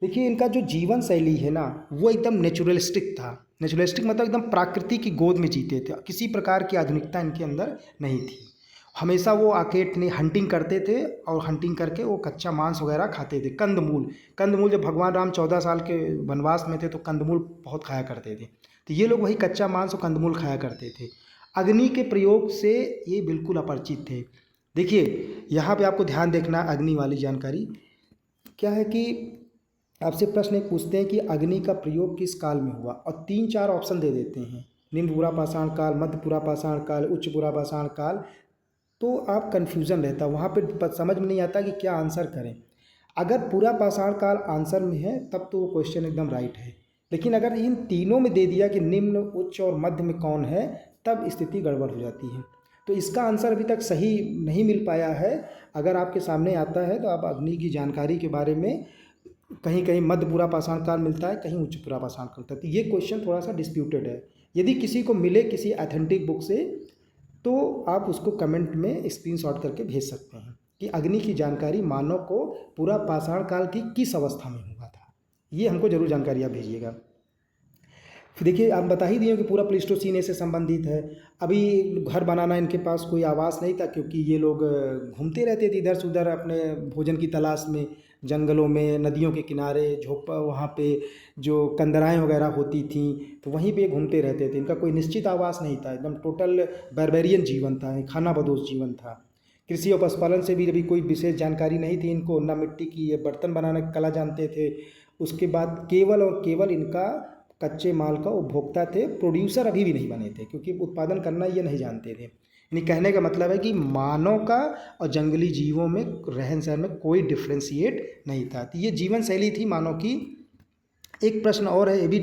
देखिए इनका जो जीवन शैली है ना, वो एकदम नेचुरलिस्टिक था। नेचुरलिस्टिक मतलब एकदम प्रकृति की गोद में जीते थे, किसी प्रकार की आधुनिकता इनके अंदर नहीं थी। हमेशा वो आके अपनी हंटिंग करते थे और हंटिंग करके वो कच्चा मांस वगैरह खाते थे। कंदमूल, कंदमूल जब भगवान राम 14 साल के वनवास में थे तो कंदमूल बहुत खाया करते थे। तो ये लोग वही कच्चा मांस और कंदमूल खाया करते थे। अग्नि के प्रयोग से ये बिल्कुल अपरिचित थे। देखिए यहाँ पे आपको ध्यान देखना, अग्नि वाली जानकारी क्या है कि आपसे प्रश्न एक पूछते हैं कि अग्नि का प्रयोग किस काल में हुआ, और 3-4 ऑप्शन दे देते हैं, निम्न पुरा पाषाण काल, मध्य पुरा पाषाण काल, उच्च पुरा पाषाण काल। तो आप कन्फ्यूज़न रहता है वहाँ पे, समझ में नहीं आता कि क्या आंसर करें। अगर पूरा पाषाण काल आंसर में है तब तो वो क्वेश्चन एकदम राइट है, लेकिन अगर इन तीनों में दे दिया कि निम्न, उच्च और मध्य में कौन है, तब स्थिति गड़बड़ हो जाती है। तो इसका आंसर अभी तक सही नहीं मिल पाया है। अगर आपके सामने आता है तो आप अग्नि की जानकारी के बारे में, कहीं कहीं मध्य पूरा पाषाण काल मिलता है, कहीं उच्च पूरा पाषाण काल मिलता है। तो ये क्वेश्चन थोड़ा सा डिस्प्यूटेड है। यदि किसी को मिले किसी ऑथेंटिक बुक से तो आप उसको कमेंट में स्क्रीनशॉट करके भेज सकते हैं कि अग्नि की जानकारी मानव को पूरा पाषाण काल की किस अवस्था में हुआ था। ये हमको जरूर जानकारी आप भेजिएगा। फिर देखिए आप बता ही दिए कि पूरा प्लीस्टोसीन से संबंधित है। अभी घर बनाना इनके पास कोई आवास नहीं था, क्योंकि ये लोग घूमते रहते थे इधर से उधर अपने भोजन की तलाश में, जंगलों में, नदियों के किनारे, झोपा वहाँ पे जो कंदराएँ वगैरह होती थीं तो वहीं पे घूमते रहते थे। इनका कोई निश्चित आवास नहीं था, एकदम टोटल बारबेरियन जीवन था, खाना बदोश जीवन था। कृषि और पशुपालन से भी अभी कोई विशेष जानकारी नहीं थी इनको, ना मिट्टी की ये बर्तन बनाने की कला जानते थे। उसके बाद केवल और केवल इनका कच्चे माल का उपभोक्ता थे, प्रोड्यूसर अभी भी नहीं बने थे, क्योंकि उत्पादन करना ये नहीं जानते थे। यानी कहने का मतलब है कि मानव का और जंगली जीवों में रहन सहन में कोई डिफ्रेंशिएट नहीं था। तो ये जीवन शैली थी मानव की। एक प्रश्न और है, ये भी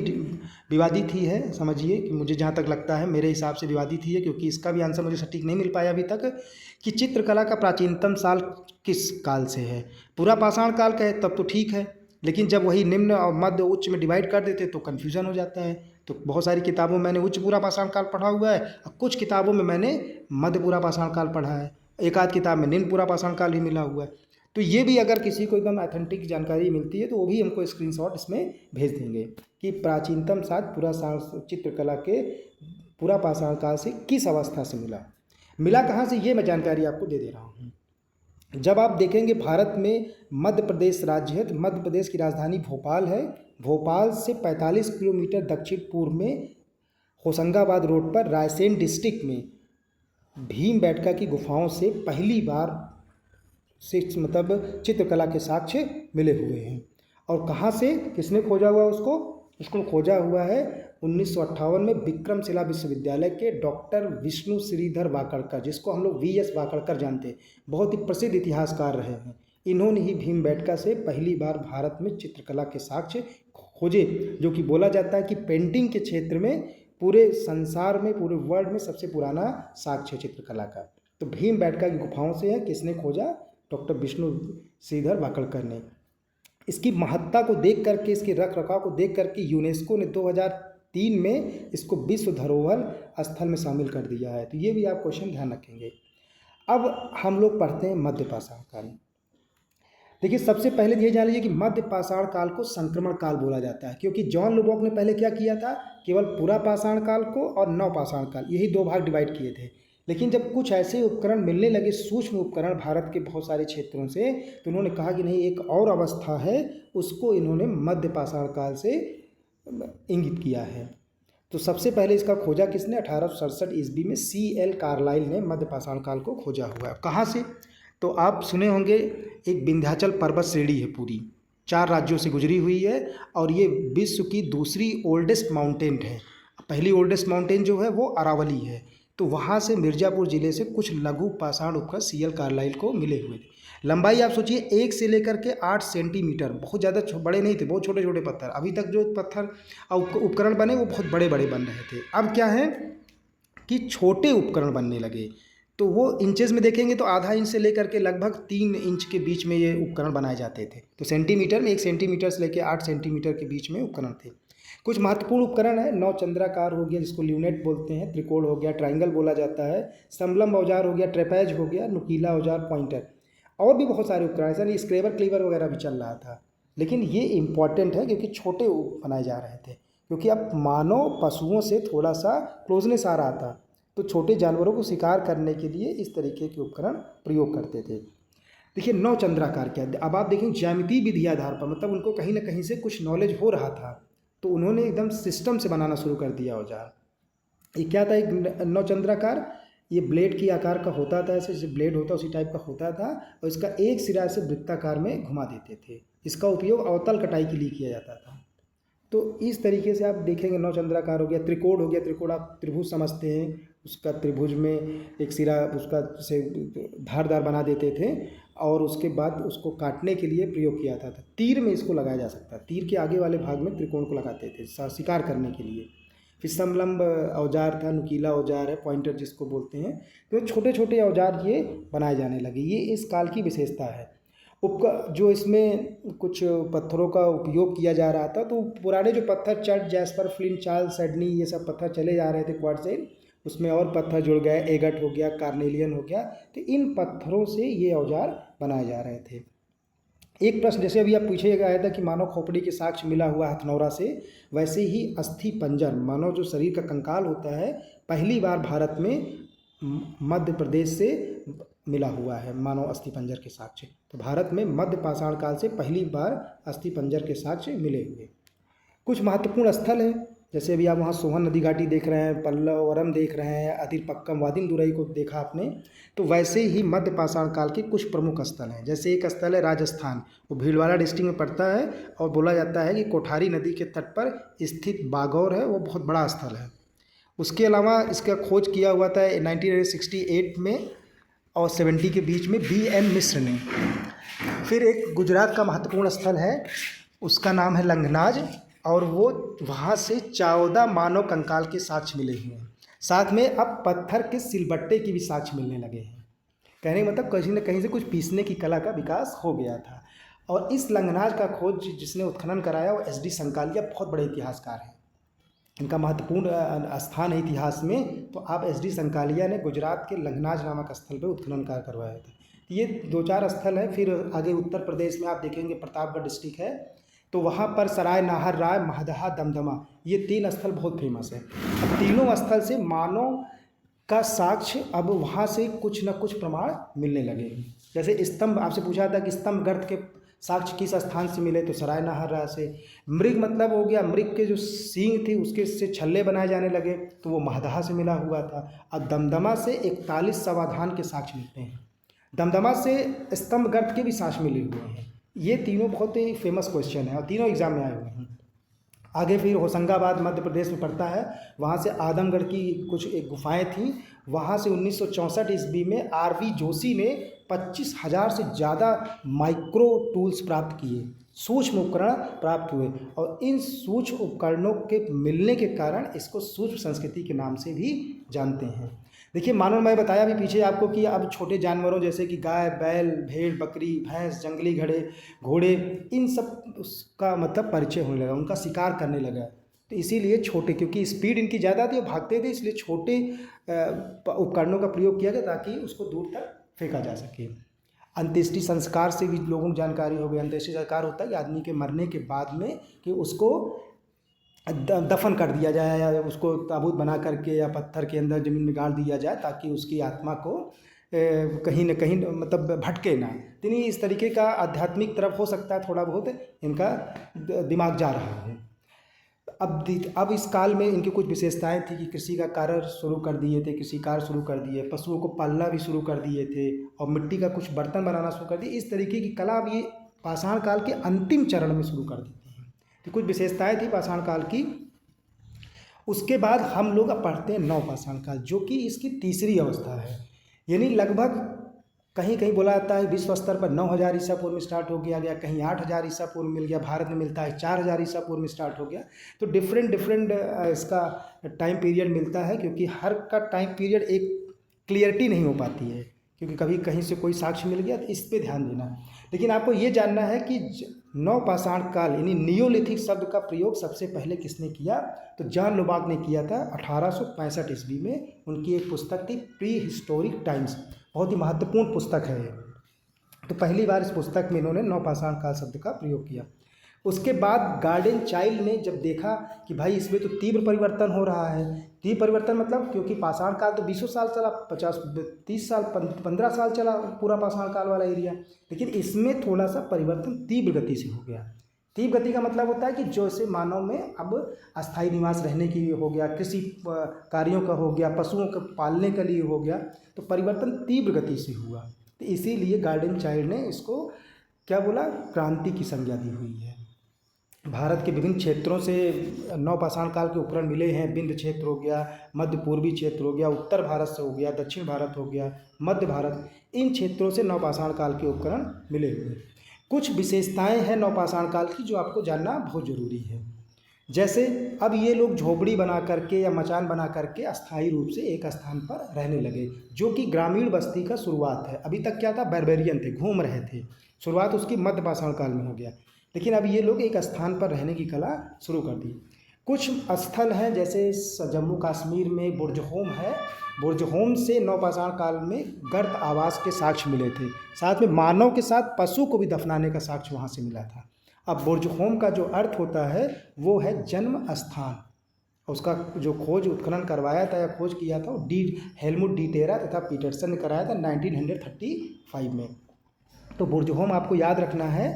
विवादित ही है, समझिए कि मुझे जहाँ तक लगता है मेरे हिसाब से विवादित ही है, क्योंकि इसका भी आंसर मुझे सटीक नहीं मिल पाया अभी तक कि चित्रकला का प्राचीनतम साल किस काल से है। पूरा पाषाण काल का है तब तो ठीक है, लेकिन जब वही निम्न और मध्य उच्च में डिवाइड कर देते तो कन्फ्यूज़न हो जाता है। तो बहुत सारी किताबों में मैंने उच्च पूरा पाषाण काल पढ़ा हुआ है और कुछ किताबों में मैंने मध्य पूरा पाषाण काल पढ़ा है, एक आध किताब में निम्न पूरा पाषाण काल भी मिला हुआ है। तो ये भी अगर किसी को एकदम ऑथेंटिक जानकारी मिलती है तो वो भी हमको स्क्रीनशॉट इसमें भेज देंगे कि प्राचीनतम सात पूरा चित्रकला के पूरा पाषाण काल से किस अवस्था से मिला कहाँ से, ये मैं जानकारी आपको दे दे रहा हूँ। जब आप देखेंगे भारत में मध्य प्रदेश राज्य है, तो मध्य प्रदेश की राजधानी भोपाल है। भोपाल से 45 किलोमीटर दक्षिण पूर्व में होशंगाबाद रोड पर रायसेन डिस्ट्रिक्ट में भीमबेटका की गुफाओं से पहली बार मतलब चित्रकला के साक्ष्य मिले हुए हैं। और कहाँ से, किसने खोजा हुआ उसको खोजा हुआ है 1958 में विक्रमशिला विश्वविद्यालय के डॉक्टर विष्णु श्रीधर वाकड़कर, जिसको हम लोग वीएस वाकड़कर जानते हैं, बहुत ही प्रसिद्ध इतिहासकार रहे हैं। इन्होंने ही भीमबेटका से पहली बार भारत में चित्रकला के साक्ष्य खोजे, जो कि बोला जाता है कि पेंटिंग के क्षेत्र में पूरे संसार में, पूरे वर्ल्ड में सबसे पुराना साक्ष्य चित्रकला का। तो भीमबेटका की गुफाओं से है, किसने खोजा, डॉक्टर विष्णु श्रीधर वाकड़कर ने। इसकी महत्ता को देख करके, इसके रख रखाव को देख करके यूनेस्को ने 2003 में इसको विश्व धरोहर स्थल में शामिल कर दिया है। तो ये भी आप क्वेश्चन ध्यान रखेंगे। अब हम लोग पढ़ते हैं मध्य पाषाण काल। देखिए सबसे पहले ये जान लीजिए कि मध्य पाषाण काल को संक्रमण काल बोला जाता है, क्योंकि जॉन लुबॉक ने पहले क्या किया था, केवल पूरा पाषाण काल को और नव पाषाण काल, यही दो भाग डिवाइड किए थे। लेकिन जब कुछ ऐसे उपकरण मिलने लगे, सूक्ष्म उपकरण भारत के बहुत सारे क्षेत्रों से, तो उन्होंने कहा कि नहीं, एक और अवस्था है, उसको इन्होंने मध्य पाषाण काल से इंगित किया है। तो सबसे पहले इसका खोजा किसने, 1867 ईस्वी में CL कार्लाइल ने मध्य पाषाण काल को खोजा हुआ है। कहाँ से, तो आप सुने होंगे, एक विंध्याचल पर्वत श्रेणी है, पूरी 4 राज्यों से गुजरी हुई है, और ये विश्व की दूसरी ओल्डेस्ट माउंटेन है। पहली ओल्डेस्ट माउंटेन जो है वो अरावली है। तो वहाँ से मिर्ज़ापुर ज़िले से कुछ लघु पाषाण उपकरण CL कार्लाइल को मिले हुए थे। लंबाई आप सोचिए 1 से लेकर के 8 सेंटीमीटर, बहुत ज़्यादा बड़े नहीं थे, बहुत छोटे छोटे पत्थर। अभी तक जो पत्थर उपकरण बने वो बहुत बड़े बड़े बन रहे थे। अब क्या है कि छोटे उपकरण बनने लगे, तो वो इंचेस में देखेंगे तो आधा इंच से लेकर के लगभग 3 इंच के बीच में ये उपकरण बनाए जाते थे। तो सेंटीमीटर में 1 सेंटीमीटर से लेकर 8 सेंटीमीटर के बीच में उपकरण थे। कुछ महत्वपूर्ण उपकरण है, नौ चंद्राकार हो गया जिसको ल्यूनेट बोलते हैं, त्रिकोण हो गया, ट्राइंगल बोला जाता है, समलंब औजार हो गया, ट्रेपेज हो गया, नुकीला औजार, पॉइंटर, और भी बहुत सारे उपकरण, ऐसा नहीं स्क्रेबर क्लीवर वगैरह भी चल रहा था। लेकिन ये इंपॉर्टेंट है क्योंकि छोटे बनाए जा रहे थे, क्योंकि अब मानव पशुओं से थोड़ा सा क्लोजनेस आ रहा था। तो छोटे जानवरों को शिकार करने के लिए इस तरीके के उपकरण प्रयोग करते थे। देखिए नौचंद्राकार क्या है, अब आप देखें ज्यामितीय विधि आधार पर, मतलब उनको कहीं ना कहीं से कुछ नॉलेज हो रहा था, तो उन्होंने एकदम सिस्टम से बनाना शुरू कर दिया औजार। ये क्या था, एक नौचंद्राकार, ये ब्लेड की आकार का होता था, ऐसे जैसे ब्लेड होता है उसी टाइप का होता था, और इसका एक सिरा से वृत्ताकार में घुमा देते थे। इसका उपयोग अवतल कटाई के लिए किया जाता था। तो इस तरीके से आप देखेंगे नौचंद्राकार हो गया, त्रिकोण हो गया, त्रिकोण आप त्रिभुज समझते हैं, उसका त्रिभुज में एक सिरा उसका से धारदार बना देते थे और उसके बाद उसको काटने के लिए प्रयोग किया जाता था। तीर में इसको लगाया जा सकता है, तीर के आगे वाले भाग में त्रिकोण को लगाते थे शिकार करने के लिए। फिर समलंब औजार था, नुकीला औजार है, पॉइंटर जिसको बोलते हैं। तो छोटे छोटे औजार ये बनाए जाने लगे, ये इस काल की विशेषता है। जो इसमें कुछ पत्थरों का उपयोग किया जा रहा था, तो पुराने जो पत्थर चट, जैस्पर, फ्लिंट, चार्ल्स, सिडनी, ये सब पत्थर चले जा रहे थे क्वार्टज़ाइट, उसमें और पत्थर जुड़ गए, एगट हो गया, कार्नेलियन हो गया, तो इन पत्थरों से ये औजार बनाए जा रहे थे। एक प्रश्न जैसे अभी आप पूछे गया था कि मानव खोपड़ी के साक्ष्य मिला हुआ हथनौरा से, वैसे ही अस्थि पंजर, मानव जो शरीर का कंकाल होता है, पहली बार भारत में मध्य प्रदेश से मिला हुआ है मानव अस्थि पंजर के साक्ष्य। तो भारत में मध्य पाषाण काल से पहली बार अस्थि पंजर के साक्ष्य मिले हुए। कुछ महत्वपूर्ण स्थल हैं, जैसे अभी आप वहाँ सोहन नदी घाटी देख रहे हैं, पल्लवरम देख रहे हैं, अदिरपक्कम, वादिंदुरई को देखा आपने, तो वैसे ही मध्य पाषाण काल के कुछ प्रमुख स्थल हैं। जैसे एक स्थल है राजस्थान, वो भीलवाड़ा डिस्ट्रिक्ट में पड़ता है, और बोला जाता है कि कोठारी नदी के तट पर स्थित बागौर है, वो बहुत बड़ा स्थल है। उसके अलावा इसका खोज किया हुआ था 1968 में और 70 के बीच में BN मिश्र ने। फिर एक गुजरात का महत्वपूर्ण स्थल है, उसका नाम है लंगनाज, और वो वहाँ से 14 मानव कंकाल के साक्ष्य मिले हुए हैं। साथ में अब पत्थर के सिलबट्टे की भी साक्ष्य मिलने लगे हैं। कहने का मतलब कहीं न कहीं से कुछ पीसने की कला का विकास हो गया था। और इस लंगनाज का खोज जिसने उत्खनन कराया वो SD संकालिया, बहुत बड़े इतिहासकार हैं, इनका महत्वपूर्ण स्थान है इतिहास में। तो आप SD संकालिया ने गुजरात के लंगनाज नामक स्थल पर उत्खनन कार्य करवाया था। ये 2-4 स्थल है। फिर आगे उत्तर प्रदेश में आप देखेंगे प्रतापगढ़ डिस्ट्रिक्ट है, तो वहाँ पर सराय नाहर राय, महदहा, दमदमा, ये 3 स्थल बहुत फेमस है। अब तीनों स्थल से मानव का साक्ष्य अब वहाँ से कुछ न कुछ प्रमाण मिलने लगे। जैसे स्तंभ, आपसे पूछा था कि स्तंभ गर्त के साक्ष्य किस स्थान से मिले, तो सराय नाहर राय से। मृग मतलब हो गया, मृग के जो सींग थी उसके से छल्ले बनाए जाने लगे, तो वो महदहा से मिला हुआ था। और दमदमा से 41 समाधान के साक्ष्य मिलते हैं। दमदमा से स्तंभ गर्त के भी साक्ष्य मिले हुए हैं। ये तीनों बहुत ही फेमस क्वेश्चन है और तीनों एग्जाम में आए हुए हैं। आगे फिर होशंगाबाद मध्य प्रदेश में पड़ता है, वहाँ से आदमगढ़ की कुछ एक गुफाएं थीं, वहाँ से 1964 ईस्वी में RV जोशी ने 25,000 से ज़्यादा माइक्रो टूल्स प्राप्त किए, सूक्ष्म उपकरण प्राप्त हुए, और इन सूक्ष्म उपकरणों के मिलने के कारण इसको सूक्ष्म संस्कृति के नाम से भी जानते हैं। देखिए मानो मैं बताया भी पीछे आपको कि अब छोटे जानवरों जैसे कि गाय, बैल, भेड़, बकरी, भैंस, जंगली घोड़े, इन सब उसका मतलब परिचय होने लगा, उनका शिकार करने लगा। तो इसीलिए छोटे, क्योंकि स्पीड इनकी ज़्यादा थी और भागते थे, इसलिए छोटे उपकरणों का प्रयोग किया गया ताकि उसको दूर तक फेंका जा सके। अंत्येष्टि संस्कार से भी लोगों को जानकारी हो गई। अंत्येष्टि संस्कार होता है कि आदमी के मरने के बाद में कि उसको दफन कर दिया जाए, या उसको ताबूत बना करके या पत्थर के अंदर ज़मीन में गाड़ दिया जाए ताकि उसकी आत्मा को कहीं न कहीं मतलब भटके ना। तो नहीं, इस तरीके का आध्यात्मिक तरफ हो सकता है थोड़ा बहुत इनका दिमाग जा रहा है। अब इस काल में इनकी कुछ विशेषताएं थी कि कृषि का कार्य शुरू कर दिए थे, कृषि कार्य शुरू कर दिए, पशुओं को पालना भी शुरू कर दिए थे, और मिट्टी का कुछ बर्तन बनाना शुरू कर दिए। इस तरीके की कला अब ये पाषाण काल के अंतिम चरण में शुरू कर दी थी। तो कुछ विशेषताएं थी पाषाण काल की। उसके बाद हम लोग अब पढ़ते हैं नवपाषाण काल, जो कि इसकी तीसरी अवस्था है। यानी लगभग कहीं कहीं बोला जाता है विश्व स्तर पर 9000 ईसा पूर्व में स्टार्ट हो गया, कहीं 8000 ईसा पूर्व मिल गया, भारत में मिलता है 4000 ईसा पूर्व में स्टार्ट हो गया। तो डिफरेंट इसका टाइम पीरियड मिलता है, क्योंकि हर का टाइम पीरियड एक क्लियरिटी नहीं हो पाती है, क्योंकि कभी कहीं से कोई साक्ष्य मिल गया, तो इस पर ध्यान देना। लेकिन आपको ये जानना है कि नवपाषाण काल यानी नियोलिथिक शब्द का प्रयोग सबसे पहले किसने किया, तो जॉन लोबाक ने किया था 1865 ईस्वी में। उनकी एक पुस्तक थी प्री हिस्टोरिक टाइम्स, बहुत ही महत्वपूर्ण पुस्तक है। तो पहली बार इस पुस्तक में इन्होंने नवपाषाण काल शब्द का प्रयोग किया। उसके बाद गार्डन चाइल्ड ने जब देखा कि भाई इसमें तो तीव्र परिवर्तन हो रहा है, तीव्र परिवर्तन मतलब क्योंकि पाषाण काल तो 20 साल चला, 50 30 साल 15 साल चला पूरा पाषाण काल वाला एरिया, लेकिन इसमें थोड़ा सा परिवर्तन तीव्र गति से हो गया। तीव्र गति का मतलब होता है कि जैसे मानव में अब अस्थायी निवास रहने की हो गया, कृषि कार्यों का हो गया, पशुओं को पालने के लिए हो गया, तो परिवर्तन तीव्र गति से हुआ। तो इसीलिए गार्डन चाइल्ड ने इसको क्या बोला, क्रांति की संज्ञा दी हुई है। भारत के विभिन्न क्षेत्रों से नवपाषाण काल के उपकरण मिले हैं। विंध्य क्षेत्र हो गया, मध्य पूर्वी क्षेत्र हो गया, उत्तर भारत से हो गया, दक्षिण भारत हो गया, मध्य भारत, इन क्षेत्रों से नवपाषाण काल के उपकरण मिले हुए। कुछ विशेषताएं हैं नवपाषाण काल की जो आपको जानना बहुत ज़रूरी है। जैसे अब ये लोग झोपड़ी बना करके या मचान बना करके अस्थायी रूप से एक स्थान पर रहने लगे, जो कि ग्रामीण बस्ती का शुरुआत है। अभी तक क्या था, बारबेरियन थे, घूम रहे थे, शुरुआत उसकी मध्य पाषाण काल में हो गया। लेकिन अब ये लोग एक स्थान पर रहने की कला शुरू कर दी। कुछ स्थल हैं जैसे जम्मू कश्मीर में बुर्जहोम है, बुर्जहोम से नवपाषाण काल में गर्त आवास के साक्ष्य मिले थे, साथ में मानव के साथ पशु को भी दफनाने का साक्ष्य वहाँ से मिला था। अब बुर्जहोम का जो अर्थ होता है वो है जन्म स्थान। उसका जो खोज उत्खनन करवाया था या खोज किया था वो हेलमुट डी टेरा तथा पीटरसन ने कराया था 1935 में। तो बुर्जहोम आपको याद रखना है।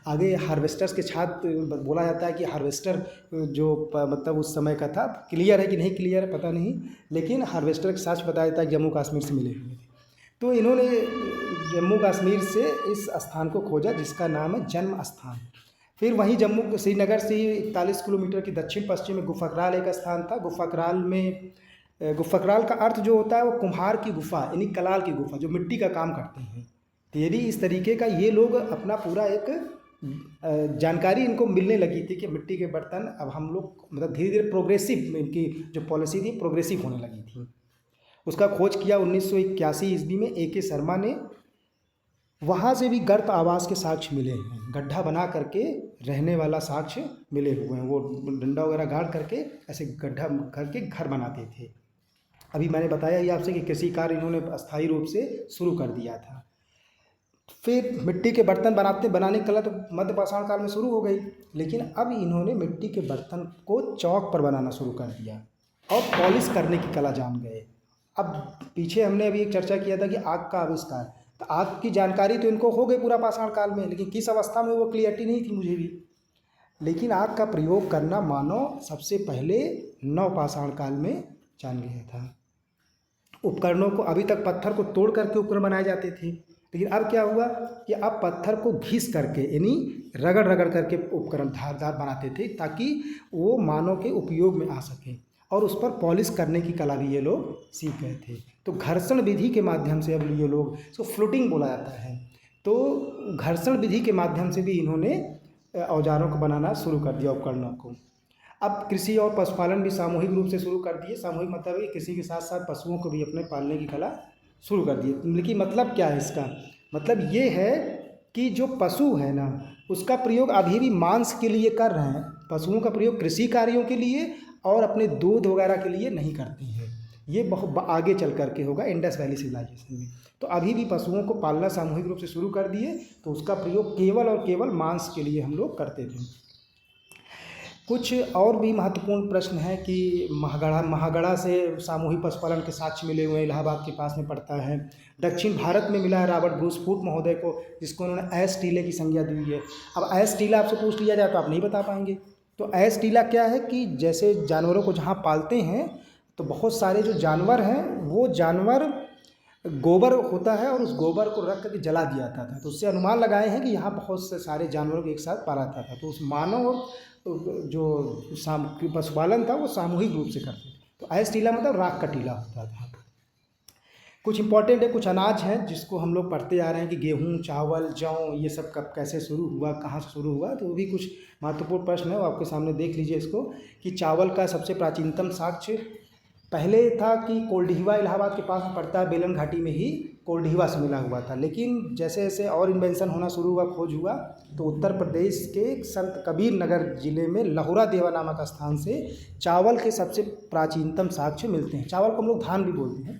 आगे हार्वेस्टर्स के छात्र बोला जाता है कि हार्वेस्टर जो मतलब उस समय का था, क्लियर है कि नहीं क्लियर है पता नहीं, लेकिन हार्वेस्टर के साथ बताया जाता है जम्मू कश्मीर से मिले हुए थे। तो इन्होंने जम्मू कश्मीर से इस स्थान को खोजा जिसका नाम है जन्म स्थान। फिर वहीं जम्मू श्रीनगर से 41 किलोमीटर की दक्षिण पश्चिम में गुफकराल एक स्थान था। गुफकराल का अर्थ जो होता है वो कुम्हार की गुफा यानी कलाल की गुफा, जो मिट्टी का काम करते हैं। तो यदि इस तरीके का ये लोग अपना पूरा एक जानकारी इनको मिलने लगी थी कि मिट्टी के बर्तन अब हम लोग मतलब धीरे धीरे प्रोग्रेसिव, इनकी जो पॉलिसी थी प्रोग्रेसिव होने लगी थी। उसका खोज किया 1981 ईस्वी में AK शर्मा ने। वहाँ से भी गर्त आवास के साक्ष्य मिले हैं, गड्ढा बना करके रहने वाला साक्ष्य मिले हुए हैं। वो डंडा वगैरह गाड़ करके ऐसे गड्ढा करके घर बनाते थे। अभी मैंने बताया ही आपसे कि कृषि कार्य इन्होंने अस्थायी रूप से शुरू कर दिया था। फिर मिट्टी के बर्तन बनाने की कला तो मध्य पाषाण काल में शुरू हो गई, लेकिन अब इन्होंने मिट्टी के बर्तन को चौक पर बनाना शुरू कर दिया और पॉलिश करने की कला जान गए। अब पीछे हमने अभी एक चर्चा किया था कि आग का आविष्कार, तो आग की जानकारी तो इनको हो गई पूरा पाषाण काल में, लेकिन किस अवस्था में वो क्लियरिटी नहीं थी मुझे भी। लेकिन आग का प्रयोग करना मानव सबसे पहले नवपाषाण काल में जान गया था। उपकरणों को अभी तक पत्थर को तोड़ करके उपकरण बनाए जाते थे, लेकिन अब क्या हुआ कि अब पत्थर को घिस करके यानी रगड़ रगड़ करके उपकरण धारदार बनाते थे ताकि वो मानव के उपयोग में आ सके, और उस पर पॉलिश करने की कला भी ये लोग सीख गए थे। तो घर्षण विधि के माध्यम से अब ये लोग, इसको फ्लूटिंग बोला जाता है, तो घर्षण विधि के माध्यम से भी इन्होंने औजारों को बनाना शुरू कर दिया, उपकरणों को। अब कृषि और पशुपालन भी सामूहिक रूप से शुरू कर दिए। सामूहिक मतलब है कि कृषि के साथ साथ पशुओं को भी अपने पालने की कला शुरू कर दिए। लेकिन मतलब क्या है इसका, मतलब ये है कि जो पशु है ना उसका प्रयोग अभी भी मांस के लिए कर रहे हैं। पशुओं का प्रयोग कृषि कार्यों के लिए और अपने दूध वगैरह के लिए नहीं करते हैं। ये बहुत आगे चल करके होगा इंडस वैली सिविलाइजेशन में। तो अभी भी पशुओं को पालना सामूहिक रूप से शुरू कर दिए, तो उसका प्रयोग केवल और केवल मांस के लिए हम लोग करते थे। कुछ और भी महत्वपूर्ण प्रश्न है कि महागढ़ा से सामूहिक पशुपालन के साक्ष्य मिले हुए हैं, इलाहाबाद के पास में पड़ता है। दक्षिण भारत में मिला है रॉबर्ट ब्रूस फूट महोदय को, जिसको उन्होंने एस टीले की संज्ञा दी है। अब एस टीला आपसे पूछ लिया जाए तो आप नहीं बता पाएंगे। तो एस टीला क्या है कि जैसे जानवरों को जहाँ पालते हैं तो बहुत सारे जो जानवर हैं वो जानवर गोबर होता है और उस गोबर को रख करके जला दिया जाता था। तो उससे अनुमान लगाए हैं कि यहाँ बहुत से सारे जानवरों को एक साथ पाला जाता था। तो उस मानव और जो पशुपालन था वो सामूहिक रूप से करते थे। तो एस टीला मतलब राख का टीला होता था। कुछ इंपॉर्टेंट है, कुछ अनाज हैं जिसको हम लोग पढ़ते आ रहे हैं कि गेहूँ, चावल, जौ, ये सब कब कैसे शुरू हुआ, कहाँ से शुरू हुआ। तो वो भी कुछ महत्वपूर्ण प्रश्न है, वो आपके सामने देख लीजिए इसको। कि चावल का सबसे प्राचीनतम साक्ष्य पहले था कि कोल्डिहिवा इलाहाबाद के पास में पड़ता है, बेलन घाटी में ही कोल्डिहिवा से मिला हुआ था। लेकिन जैसे जैसे और इन्वेंशन होना शुरू हुआ, खोज हुआ, तो उत्तर प्रदेश के संत कबीर नगर जिले में लहुरा देवा नामक स्थान से चावल के सबसे प्राचीनतम साक्ष्य मिलते हैं। चावल को हम लोग धान भी बोलते हैं,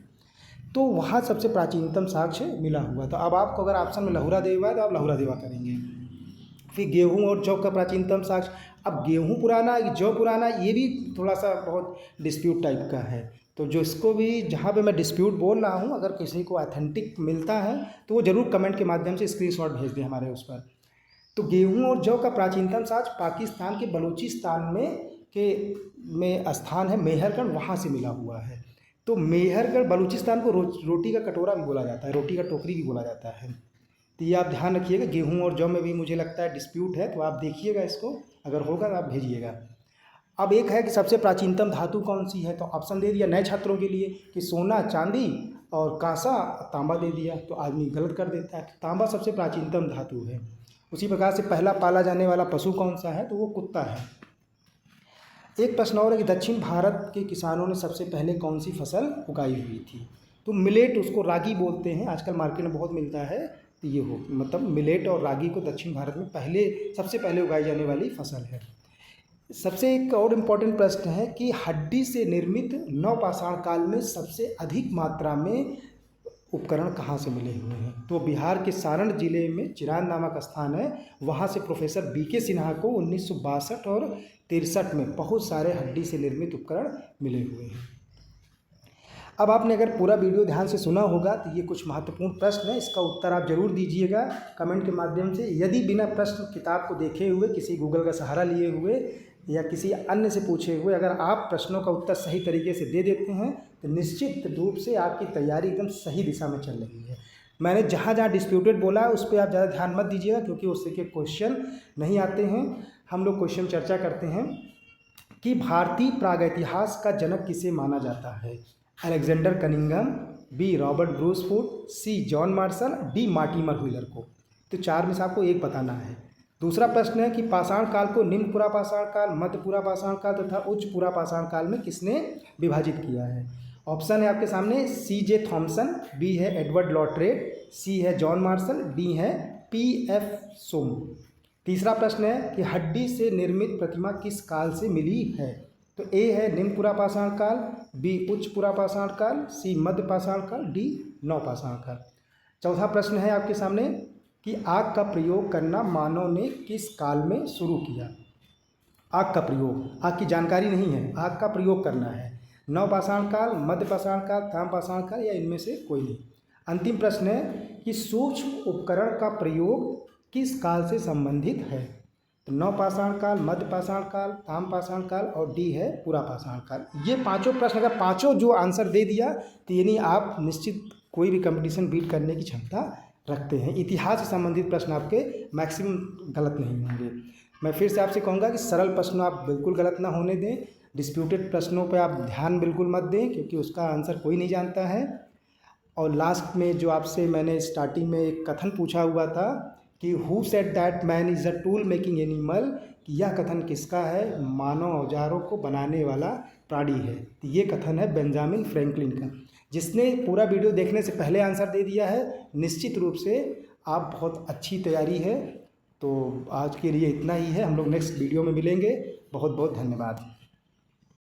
तो वहाँ सबसे प्राचीनतम साक्ष्य मिला हुआ। तो अब आपको अगर ऑप्शन में लहुरा देवा है तो आप लहुरा देवा करेंगे। फिर गेहूँ और जौ का प्राचीनतम साक्ष्य। अब गेहूँ पुराना जौ पुराना, ये भी थोड़ा सा बहुत डिस्प्यूट टाइप का है। तो जो इसको भी जहाँ पे मैं डिस्प्यूट बोल रहा हूँ, अगर किसी को ऑथेंटिक मिलता है तो वो ज़रूर कमेंट के माध्यम से स्क्रीनशॉट भेज दें हमारे उस पर। तो गेहूँ और जौ का प्राचीनतम साक्ष्य पाकिस्तान के बलूचिस्तान में स्थान है मेहरगढ़, वहाँ से मिला हुआ है। तो मेहरगढ़ बलूचिस्तान को रोटी का कटोरा भी बोला जाता है, रोटी का टोकरी भी बोला जाता है। तो ये आप ध्यान रखिएगा। गेहूँ और जौ में भी मुझे लगता है डिस्प्यूट है, तो आप देखिएगा इसको, अगर होगा तो आप भेजिएगा। अब एक है कि सबसे प्राचीनतम धातु कौन सी है, तो ऑप्शन दे दिया नए छात्रों के लिए कि सोना, चांदी और कांसा, तांबा दे दिया, तो आदमी गलत कर देता है। तांबा सबसे प्राचीनतम धातु है। उसी प्रकार से पहला पाला जाने वाला पशु कौन सा है, तो वो कुत्ता है। एक प्रश्न और है कि दक्षिण भारत के किसानों ने सबसे पहले कौन सी फसल उगाई हुई थी, तो मिलेट, उसको रागी बोलते हैं, आजकल मार्केट में बहुत मिलता है। तो ये हो मतलब मिलेट और रागी को दक्षिण भारत में सबसे पहले उगाई जाने वाली फसल है। सबसे एक और इम्पॉर्टेंट प्रश्न है कि हड्डी से निर्मित नवपाषाण काल में सबसे अधिक मात्रा में उपकरण कहाँ से मिले हुए हैं, तो बिहार के सारण जिले में चिरांद नामक स्थान है, वहाँ से प्रोफेसर बीके सिन्हा को 1962 और 63 में बहुत सारे हड्डी से निर्मित उपकरण मिले हुए हैं। अब आपने अगर पूरा वीडियो ध्यान से सुना होगा तो ये कुछ महत्वपूर्ण प्रश्न है, इसका उत्तर आप जरूर दीजिएगा कमेंट के माध्यम से। यदि बिना प्रश्न किताब को देखे हुए, किसी गूगल का सहारा लिए हुए या किसी अन्य से पूछे हुए अगर आप प्रश्नों का उत्तर सही तरीके से दे देते हैं तो निश्चित रूप से आपकी तैयारी एकदम सही दिशा में चल रही है। मैंने जहाँ जहाँ डिस्प्यूटेड बोला है उस पर आप ज़्यादा ध्यान मत दीजिएगा, क्योंकि उससे के क्वेश्चन नहीं आते हैं। हम लोग क्वेश्चन चर्चा करते हैं कि भारतीय प्रागैतिहास का जनक किसे माना जाता है। Alexander Cunningham, B Robert Bruce Foote, C John Marshall, D Mortimer Wheeler को। तो चार में से आपको एक बताना है। दूसरा प्रश्न है कि पाषाण काल को निम्न पुरापाषाण काल, मध्य पुरापाषाण काल तथा उच्च पुरापाषाण काल में किसने विभाजित किया है। ऑप्शन है आपके सामने सी जे थॉमसन, बी है एडवर्ड लॉटरेट, सी है जॉन मार्शल, डी है पी एफ सोम। तीसरा प्रश्न है कि हड्डी से निर्मित प्रतिमा किस काल से मिली है, तो ए है निम्न पुरापाषाण काल, बी उच्च पुरापाषाण काल, सी मध्य पाषाण काल, डी नवपाषाण काल। चौथा प्रश्न है आपके सामने कि आग का प्रयोग करना मानव ने किस काल में शुरू किया। आग का प्रयोग, आग की जानकारी नहीं है, आग का प्रयोग करना है। नवपाषाण काल, मध्य पाषाण काल, ताम्रपाषाण काल या इनमें से कोई नहीं। अंतिम प्रश्न है कि सूक्ष्म उपकरण का प्रयोग किस काल से संबंधित है, तो नवपाषाण काल, मध्य पाषाण काल, ताम्रपाषाण काल और डी है पुरापाषाण काल। ये पांचों प्रश्न अगर पांचों जो आंसर दे दिया तो यानी आप निश्चित कोई भी कंपटीशन बीट करने की क्षमता रखते हैं। इतिहास से संबंधित प्रश्न आपके मैक्सिमम गलत नहीं होंगे। मैं फिर से आपसे कहूँगा कि सरल प्रश्न आप बिल्कुल गलत ना होने दें। डिस्प्यूटेड प्रश्नों पर आप ध्यान बिल्कुल मत दें, क्योंकि उसका आंसर कोई नहीं जानता है। और लास्ट में जो आपसे मैंने स्टार्टिंग में एक कथन पूछा हुआ था कि who said that man is a tool making animal, कि यह कथन किसका है, मानव औजारों को बनाने वाला प्राणी है। तो ये कथन है बेंजामिन फ्रैंकलिन का। जिसने पूरा वीडियो देखने से पहले आंसर दे दिया है, निश्चित रूप से आप बहुत अच्छी तैयारी है। तो आज के लिए इतना ही है, हम लोग नेक्स्ट वीडियो में मिलेंगे। बहुत बहुत धन्यवाद।